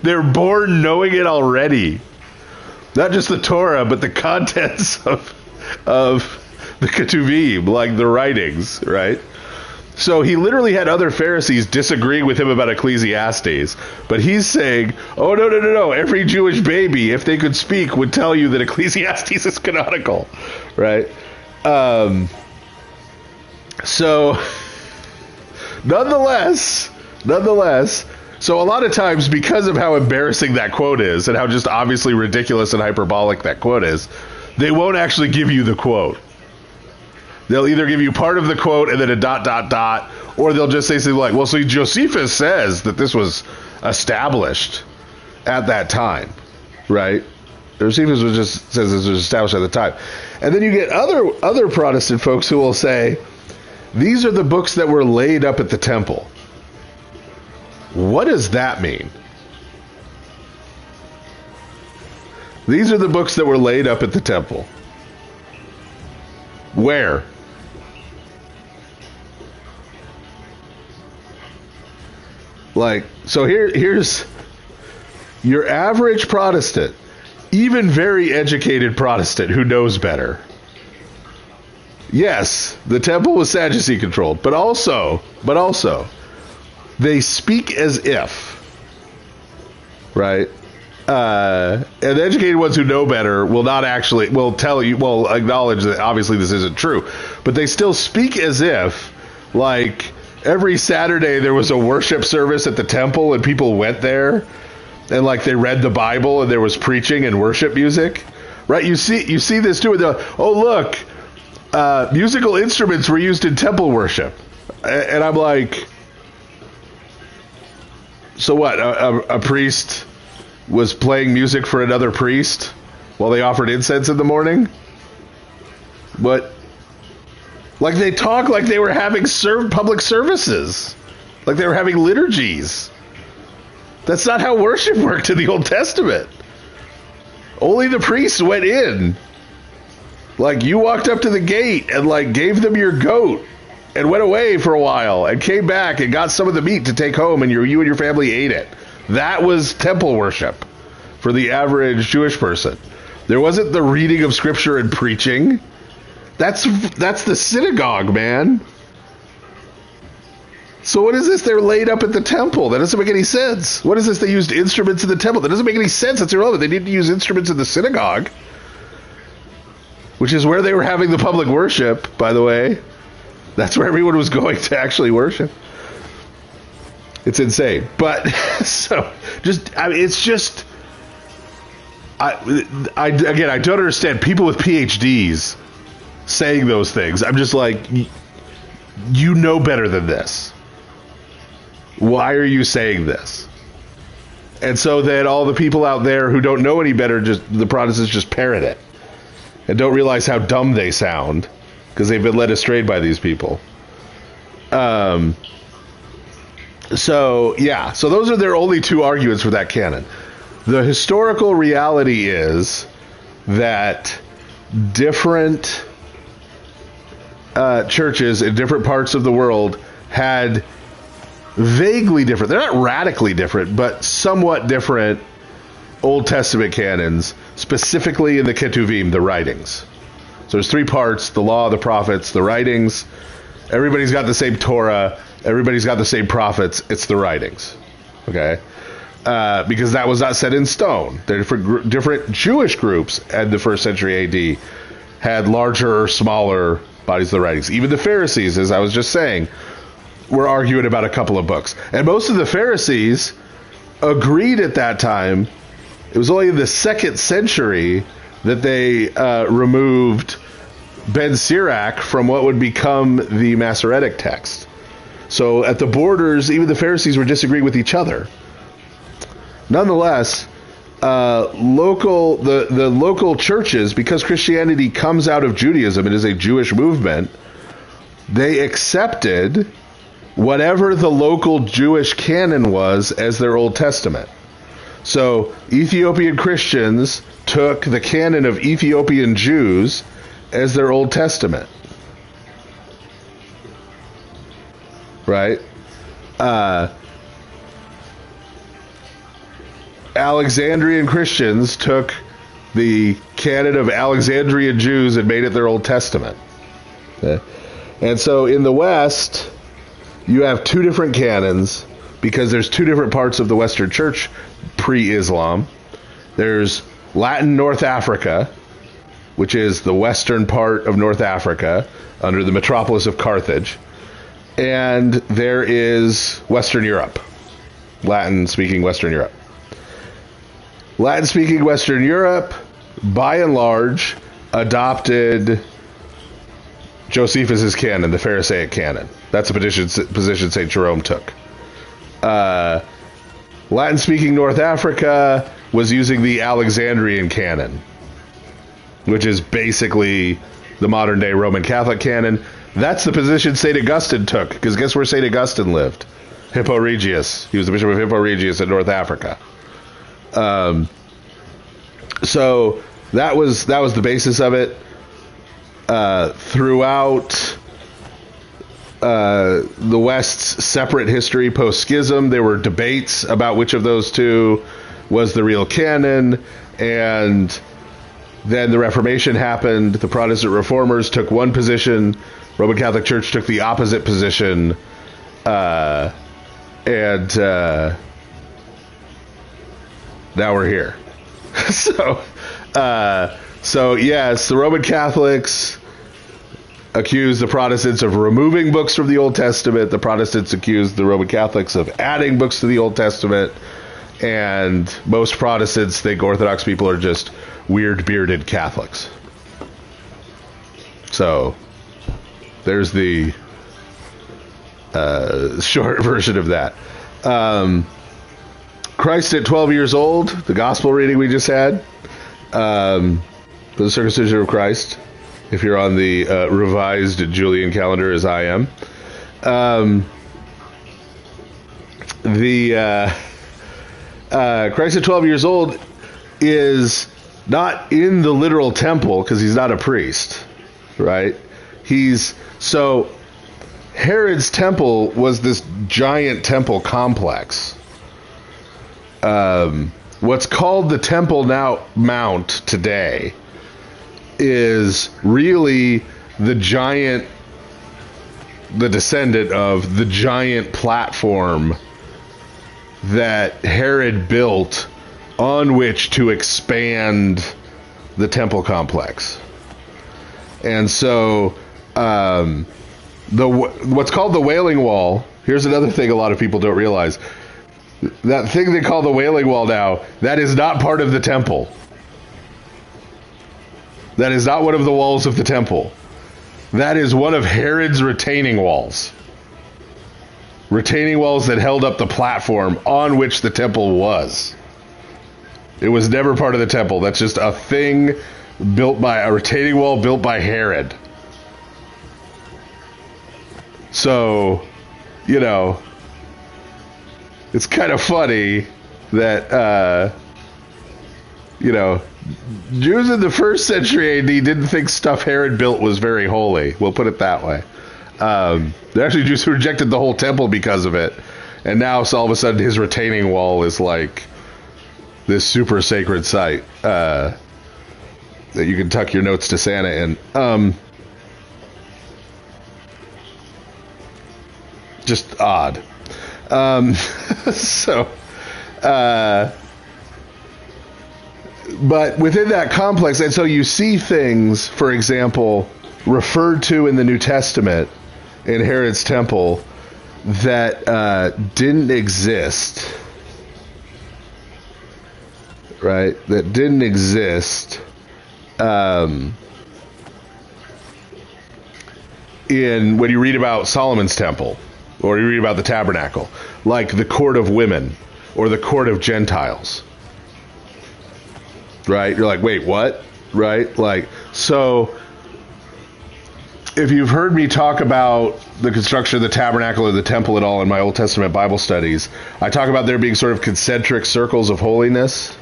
they're born knowing it already, not just the Torah, but the contents of the Ketuvim, like the writings, right? So he literally had other Pharisees disagreeing with him about Ecclesiastes, but he's saying, oh, no, every Jewish baby, if they could speak, would tell you that Ecclesiastes is canonical, right? So, nonetheless, so a lot of times, because of how embarrassing that quote is, and how just obviously ridiculous and hyperbolic that quote is, they won't actually give you the quote. They'll either give you part of the quote and then a ... or they'll just say something like, well, so Josephus says that this was established at that time, right? Josephus just says this was established at the time. And then you get other Protestant folks who will say, these are the books that were laid up at the temple. What does that mean? These are the books that were laid up at the temple. Where? Like, so here's your average Protestant, even very educated Protestant who knows better. Yes, the temple was Sadducee controlled, but also, they speak as if, right? And the educated ones who know better will acknowledge that obviously this isn't true, but they still speak as if, like, every Saturday there was a worship service at the temple and people went there and like they read the Bible and there was preaching and worship music, right? You see this too. Oh, look, musical instruments were used in temple worship. And I'm like, so what? A priest was playing music for another priest while they offered incense in the morning? What? Like they talk like they were having public services, like they were having liturgies. That's not how worship worked in the Old Testament. Only the priests went in. Like you walked up to the gate and like gave them your goat and went away for a while and came back and got some of the meat to take home and you and your family ate it. That was temple worship for the average Jewish person. There wasn't the reading of scripture and preaching. That's the synagogue, man. So what is this? They're laid up at the temple. That doesn't make any sense. What is this? They used instruments in the temple. That doesn't make any sense. That's irrelevant. They didn't use instruments in the synagogue, which is where they were having the public worship, by the way. That's where everyone was going to actually worship. It's insane. But, so, it's just, I don't understand people with PhDs saying those things. I'm just like, you know better than this. Why are you saying this? And so then all the people out there who don't know any better, the Protestants just parrot it and don't realize how dumb they sound because they've been led astray by these people. So those are their only two arguments for that canon. The historical reality is that different churches in different parts of the world had vaguely different, they're not radically different, but somewhat different Old Testament canons, specifically in the Ketuvim, the writings. So there's three parts: the law, the prophets, the writings. Everybody's got the same Torah. Everybody's got the same prophets. It's the writings. Okay? Because that was not set in stone. There are different Jewish groups at the 1st century AD had larger or smaller bodies of the writings. Even the Pharisees, as I was just saying, were arguing about a couple of books. And most of the Pharisees agreed at that time. It was only in the 2nd century that they removed Ben Sirach from what would become the Masoretic text. So at the borders, even the Pharisees were disagreeing with each other. Nonetheless, the local churches, because Christianity comes out of Judaism, it is a Jewish movement, they accepted whatever the local Jewish canon was as their Old Testament. So Ethiopian Christians took the canon of Ethiopian Jews as their Old Testament. Right? Alexandrian Christians took the canon of Alexandrian Jews and made it their Old Testament. Okay? And so in the West, you have two different canons because there's two different parts of the Western Church pre-Islam. There's Latin North Africa, which is the western part of North Africa under the metropolis of Carthage. And there is Western Europe, Latin-speaking Western Europe. Latin-speaking Western Europe, by and large, adopted Josephus' canon, the Pharisaic canon. That's a position St. Jerome took. Latin-speaking North Africa was using the Alexandrian canon, which is basically the modern-day Roman Catholic canon. That's the position St. Augustine took, because guess where St. Augustine lived? Hippo Regius. He was the bishop of Hippo Regius in North Africa. So that was the basis of it. Throughout the West's separate history post-schism, there were debates about which of those two was the real canon, and then the Reformation happened. The Protestant reformers took one position. Roman Catholic Church took the opposite position. And now we're here. So yes, the Roman Catholics accused the Protestants of removing books from the Old Testament. The Protestants accused the Roman Catholics of adding books to the Old Testament. And most Protestants think Orthodox people are just weird bearded Catholics. So there's the short version of that. Christ at 12 years old, the gospel reading we just had, for the circumcision of Christ, if you're on the revised Julian calendar as I am. Christ at 12 years old is not in the literal temple because he's not a priest, right? So Herod's temple was this giant temple complex. What's called the Temple Mount today is really the descendant of the giant platform that Herod built on which to expand the temple complex. And so what's called the Wailing Wall, here's another thing a lot of people don't realize. That thing they call the Wailing Wall now, that is not part of the temple. That is not one of the walls of the temple. That is one of Herod's retaining walls. Retaining walls that held up the platform on which the temple was. It was never part of the temple. That's just a thing built by a retaining wall built by Herod. So, you know, it's kind of funny that, you know, Jews in the first century AD didn't think stuff Herod built was very holy. We'll put it that way. They're actually Jews who rejected the whole temple because of it. And now, so all of a sudden, his retaining wall is like this super sacred site that you can tuck your notes to Santa in. Just odd. But within that complex, and so you see things, for example, referred to in the New Testament in Herod's temple that didn't exist, right? That didn't exist in when you read about Solomon's temple or you read about the tabernacle, like the court of women or the court of Gentiles, right? You're like, wait, what? Right? Like, so if you've heard me talk about the construction of the tabernacle or the temple at all in my Old Testament Bible studies, I talk about there being sort of concentric circles of holiness,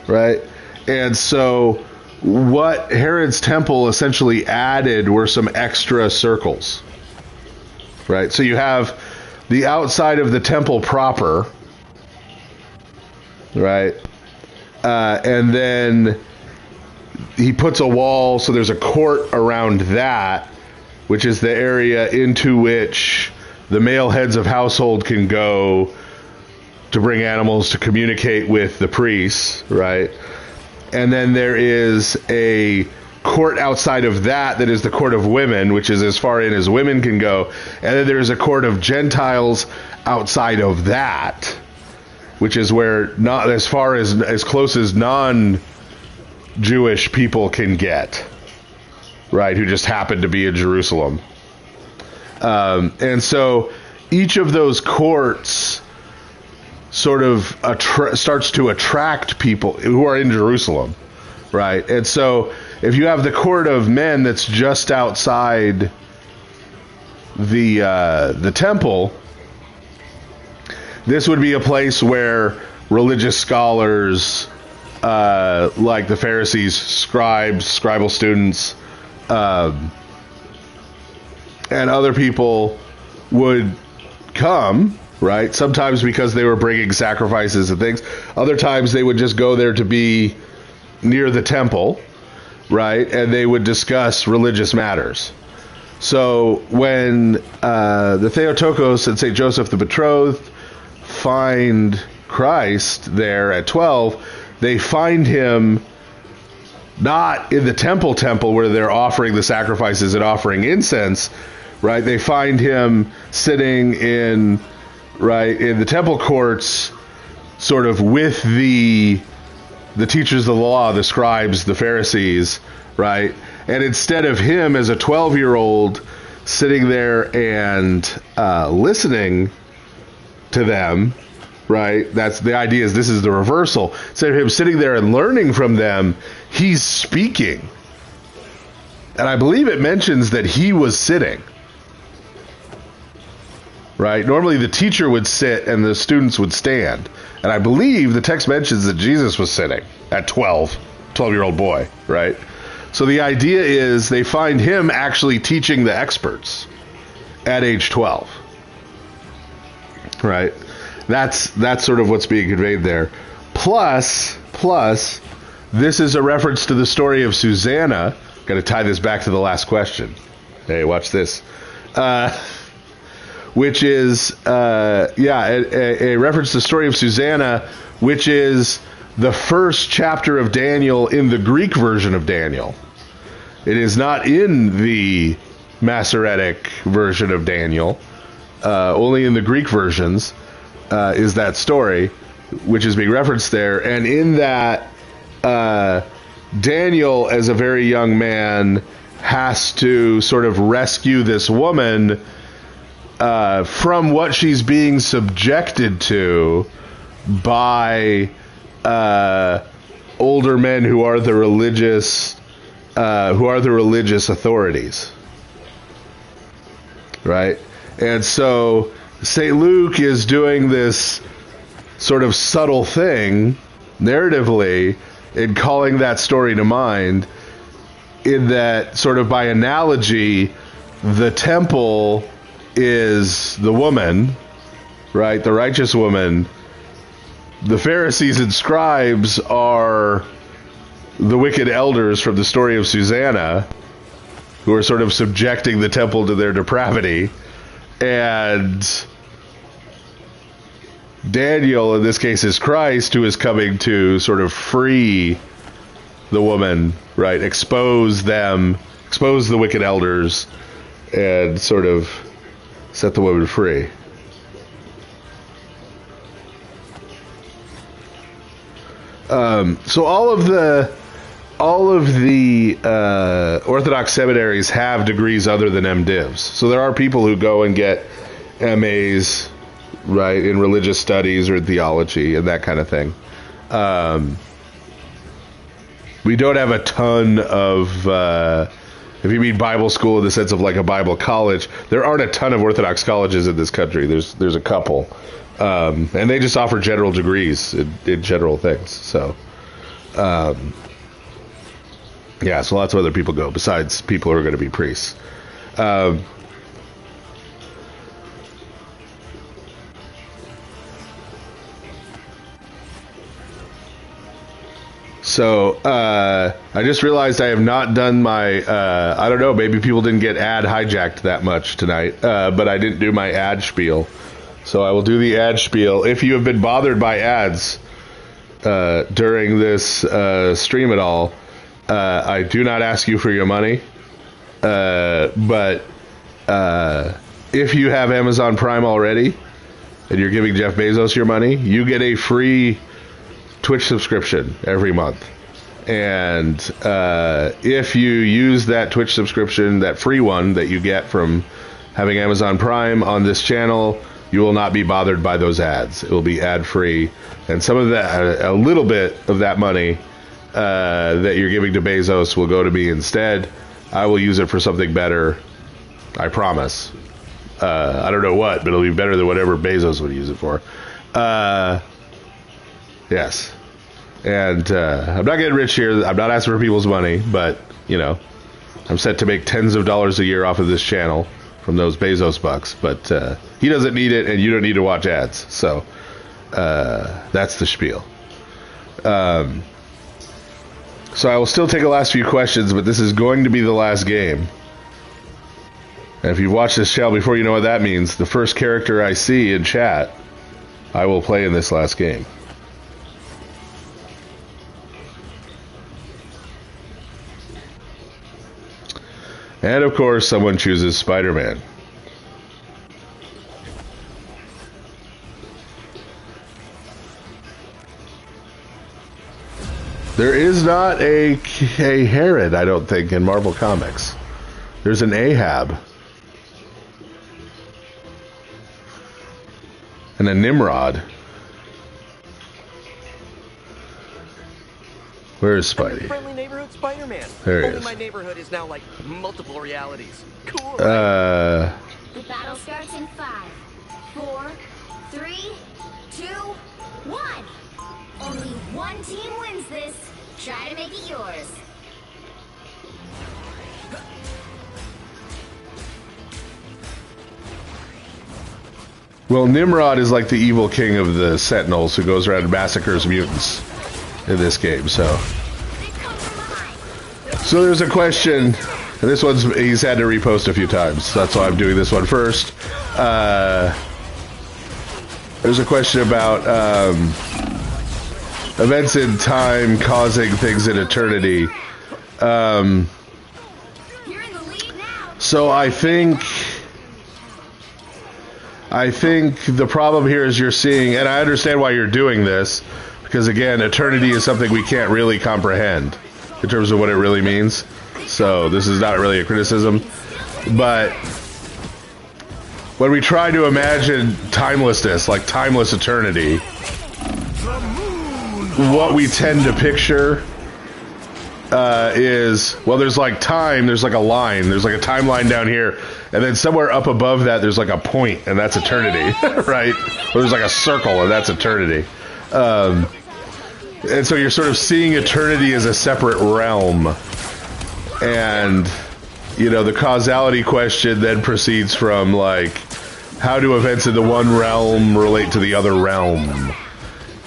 right? And so what Herod's temple essentially added were some extra circles, right? So you have the outside of the temple proper, right? And then he puts a wall, so there's a court around that, which is the area into which the male heads of household can go to bring animals to communicate with the priests, right? And then there is a court outside of that is the court of women, which is as far in as women can go. And then there's a court of Gentiles outside of that, which is where not as far as close as non-Jewish people can get, right, who just happen to be in Jerusalem. And so each of those courts sort of starts to attract people who are in Jerusalem, right? And so if you have the court of men that's just outside the temple, this would be a place where religious scholars like the Pharisees, scribal students, and other people would come, right? Sometimes because they were bringing sacrifices and things. Other times they would just go there to be near the temple, right? And they would discuss religious matters. So when the Theotokos and St. Joseph the Betrothed find Christ there at 12, they find him not in the temple where they're offering the sacrifices and offering incense, right? They find him sitting in the temple courts, sort of with the teachers of the law, the scribes, the Pharisees, right? And instead of him as a 12-year-old sitting there and listening to them, right? That's the idea, is this is the reversal. Instead of him sitting there and learning from them, he's speaking. And I believe it mentions that he was sitting, right? Normally the teacher would sit and the students would stand. And I believe the text mentions that Jesus was sitting at 12-year-old boy, right? So the idea is they find him actually teaching the experts at age 12, right? That's sort of what's being conveyed there. Plus, this is a reference to the story of Susanna. Got to tie this back to the last question. Hey, watch this. Which is, a reference to the story of Susanna, which is the first chapter of Daniel in the Greek version of Daniel. It is not in the Masoretic version of Daniel. Only in the Greek versions is that story, which is being referenced there. And in that, Daniel, as a very young man, has to sort of rescue this woman from what she's being subjected to by older men who are the religious authorities, right? And so St. Luke is doing this sort of subtle thing narratively in calling that story to mind, in that sort of by analogy, the temple is the woman, right? The righteous woman. The Pharisees and scribes are the wicked elders from the story of Susanna, who are sort of subjecting the temple to their depravity. And Daniel, in this case, is Christ, who is coming to sort of free the woman, right? Expose the wicked elders, and sort of set the woman free. So all of the Orthodox seminaries have degrees other than MDivs. So there are people who go and get MAs, right, in religious studies or in theology and that kind of thing. We don't have a ton of, if you mean Bible school in the sense of like a Bible college, there aren't a ton of Orthodox colleges in this country. There's a couple. And they just offer general degrees in general things. So, yeah, so lots of other people go besides people who are going to be priests. So, I just realized I have not done my, I don't know, maybe people didn't get ad hijacked that much tonight, but I didn't do my ad spiel. So I will do the ad spiel. If you have been bothered by ads during this stream at all, I do not ask you for your money. But if you have Amazon Prime already and you're giving Jeff Bezos your money, you get a free Twitch subscription every month. And if you use that Twitch subscription, that free one that you get from having Amazon Prime on this channel, you will not be bothered by those ads. It will be ad-free. And some of that, a little bit of that money that you're giving to Bezos will go to me instead. I will use it for something better. I promise. I don't know what, but it'll be better than whatever Bezos would use it for. Yes. And I'm not getting rich here. I'm not asking for people's money, but, you know, I'm set to make tens of dollars a year off of this channel from those Bezos bucks. But he doesn't need it, and you don't need to watch ads. So that's the spiel. So I will still take the last few questions, but this is going to be the last game. And if you've watched this channel before, you know what that means. The first character I see in chat, I will play in this last game. And of course, someone chooses Spider-Man. There is not a Herod, I don't think, in Marvel Comics. There's an Ahab. And a Nimrod. Where is Spidey? Friendly neighborhood Spider-Man. There he Only is. my neighborhood is now like multiple realities. Cool. The battle starts in 5, 4, 3, 2, 1. Only one team wins this. Try to make it yours. Well, Nimrod is like the evil king of the Sentinels who goes around and massacres mutants in this game, so. So there's a question, and this one's, he's had to repost a few times, so that's why I'm doing this one first. There's a question about events in time causing things in eternity. So I think the problem here is you're seeing, and I understand why you're doing this, because again, eternity is something we can't really comprehend in terms of what it really means. So this is not really a criticism, but when we try to imagine timelessness, like timeless eternity, what we tend to picture is, well, there's like time, there's like a line, there's like a timeline down here, and then somewhere up above that there's like a point, and that's eternity, right? Or there's like a circle, and that's eternity. And so you're sort of seeing eternity as a separate realm. And, you know, the causality question then proceeds from, like, how do events in the one realm relate to the other realm?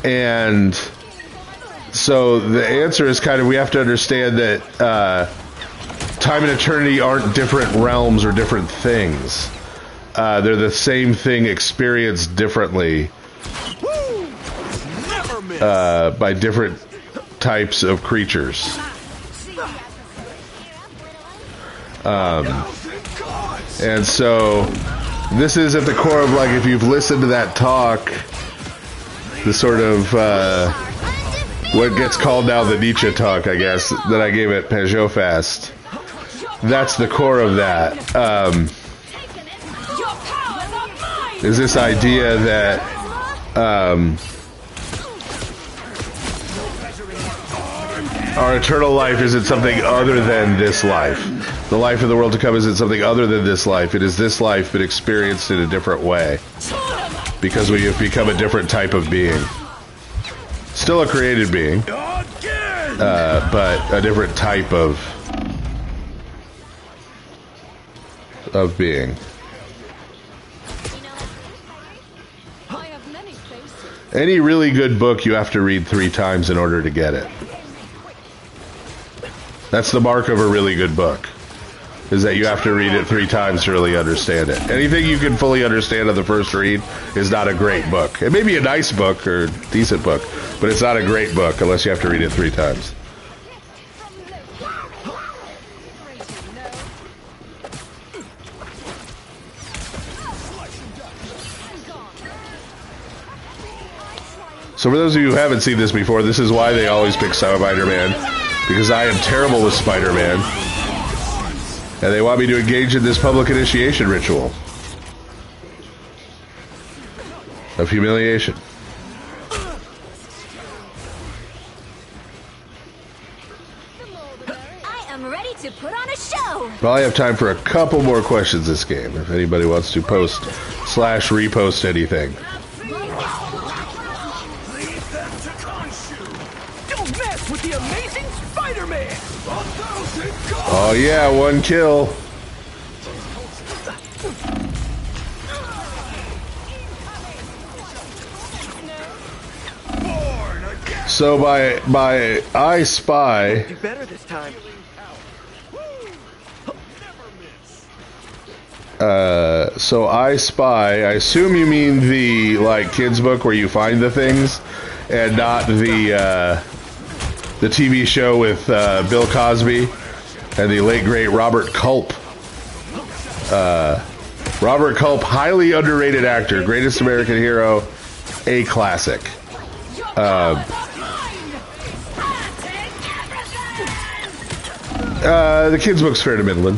And so the answer is kind of, we have to understand that time and eternity aren't different realms or different things. They're the same thing experienced differently by different types of creatures. And so this is at the core of, like, if you've listened to that talk, the sort of what gets called now the Nietzsche talk, I guess, that I gave at Peugeot Fest. That's the core of that. Is this idea that our eternal life isn't something other than this life. The life of the world to come isn't something other than this life. It is this life, but experienced in a different way. Because we have become a different type of being. Still a created being. But a different type of being. Any really good book you have to read 3 times in order to get it. That's the mark of a really good book, is that you have to read it 3 times to really understand it. Anything you can fully understand on the first read is not a great book. It may be a nice book or decent book, but it's not a great book unless you have to read it 3 times. So for those of you who haven't seen this before, this is why they always pick Spider-Man. Because I am terrible with Spider-Man. And they want me to engage in this public initiation ritual of humiliation. I am ready to put on a show. Probably have time for a couple more questions this game, if anybody wants to post/repost anything. With the amazing Spider-Man! Oh yeah, 1 kill. So by I Spy. Do better this time. So I Spy. I assume you mean the, like, kids book where you find the things, and not the TV show with Bill Cosby and the late great Robert Culp. Robert Culp, highly underrated actor, greatest American hero, a classic. The kids book's fair to middling.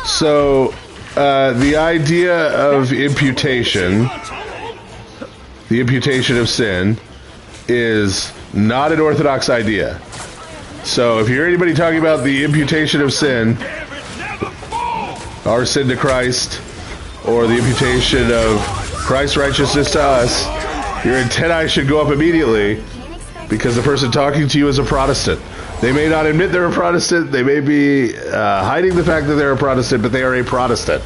So, the idea of imputation, the imputation of sin, is not an Orthodox idea. So, if you hear anybody talking about the imputation of sin, our sin to Christ, or the imputation of Christ's righteousness to us, your antennae should go up immediately, because the person talking to you is a Protestant. They may not admit they're a Protestant. They may be hiding the fact that they're a Protestant, but they are a Protestant.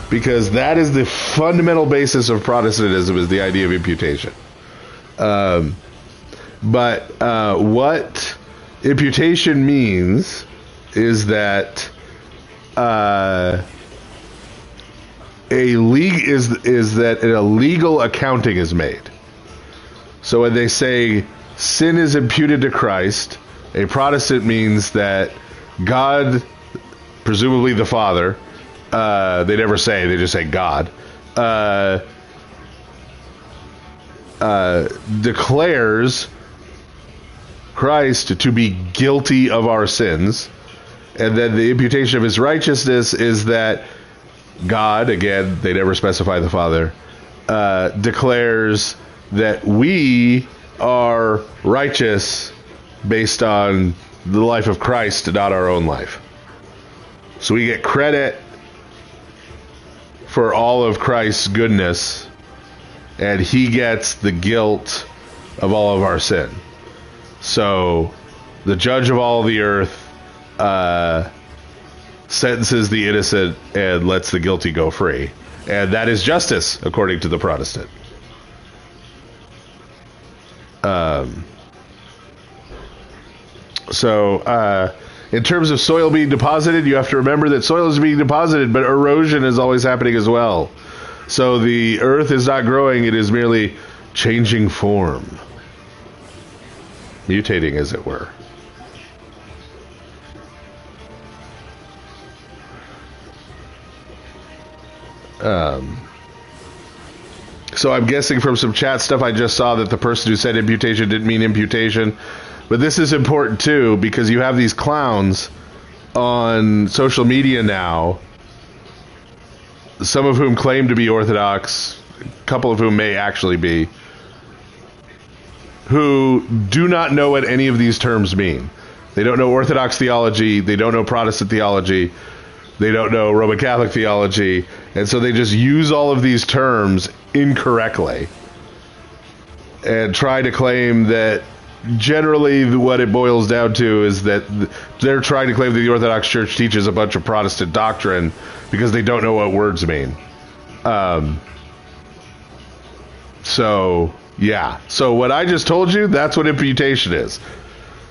Because that is the fundamental basis of Protestantism, is the idea of imputation. But what imputation means is that a legal accounting is made. So when they say sin is imputed to Christ, a Protestant means that God, presumably the Father, they never say, they just say God, declares Christ to be guilty of our sins And then the imputation of his righteousness is that God, again, they never specify the Father, declares that we are righteous based on the life of Christ, not our own life. So we get credit for all of Christ's goodness, and he gets the guilt of all of our sin. So the judge of all the earth sentences the innocent and lets the guilty go free. And that is justice, according to the Protestant. In terms of soil being deposited, you have to remember that soil is being deposited, but erosion is always happening as well. So the earth is not growing, it is merely changing form. Mutating, as it were. So I'm guessing from some chat stuff I just saw that the person who said imputation didn't mean imputation. But this is important too, because you have these clowns on social media now, some of whom claim to be Orthodox, a couple of whom may actually be, who do not know what any of these terms mean. They don't know Orthodox theology, they don't know Protestant theology, they don't know Roman Catholic theology, and so they just use all of these terms incorrectly and try to claim that generally what it boils down to is that they're trying to claim that the Orthodox Church teaches a bunch of Protestant doctrine because they don't know what words mean. So what I just told you, that's what imputation is.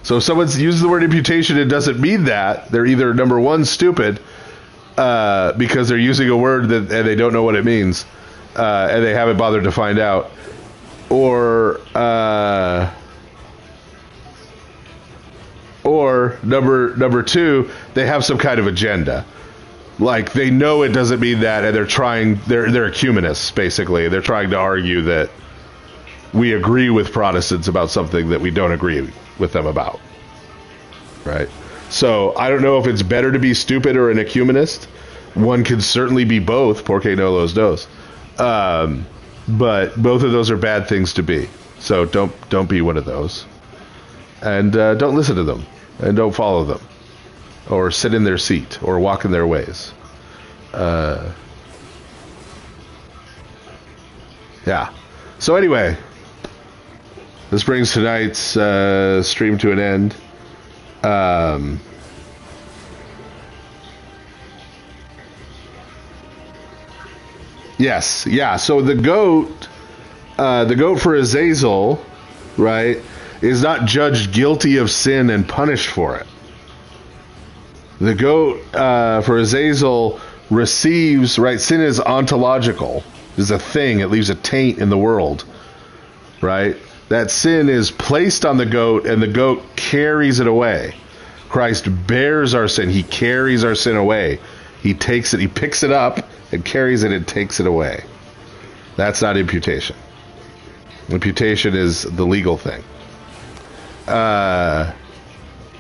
So if someone uses the word imputation, it doesn't mean that. They're either, number one, stupid, because they're using a word and they don't know what it means, and they haven't bothered to find out, or number two, they have some kind of agenda. Like, they know it doesn't mean that, and they're ecumenists, basically. They're trying to argue that we agree with Protestants about something that we don't agree with them about. Right? So, I don't know if it's better to be stupid or an ecumenist. One can certainly be both, porque no los dos. But both of those are bad things to be. So, don't be one of those. And don't listen to them. And don't follow them. Or sit in their seat. Or walk in their ways. Yeah. So anyway, this brings tonight's stream to an end. Yes. Yeah. So the goat for Azazel, right, is not judged guilty of sin and punished for it. The goat for Azazel receives, right, sin is ontological, is a thing, it leaves a taint in the world, right? That sin is placed on the goat and the goat carries it away. Christ bears our sin, he carries our sin away. He takes it, he picks it up and carries it and takes it away. That's not imputation. Imputation is the legal thing.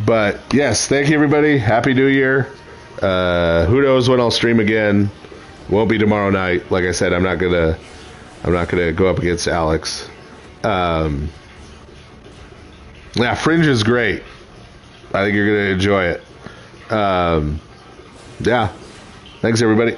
But yes, thank you everybody. Happy New Year. Who knows when I'll stream again? Won't be tomorrow night. Like I said, I'm not gonna go up against Alex. Yeah, Fringe is great. I think you're gonna enjoy it. Yeah. Thanks everybody.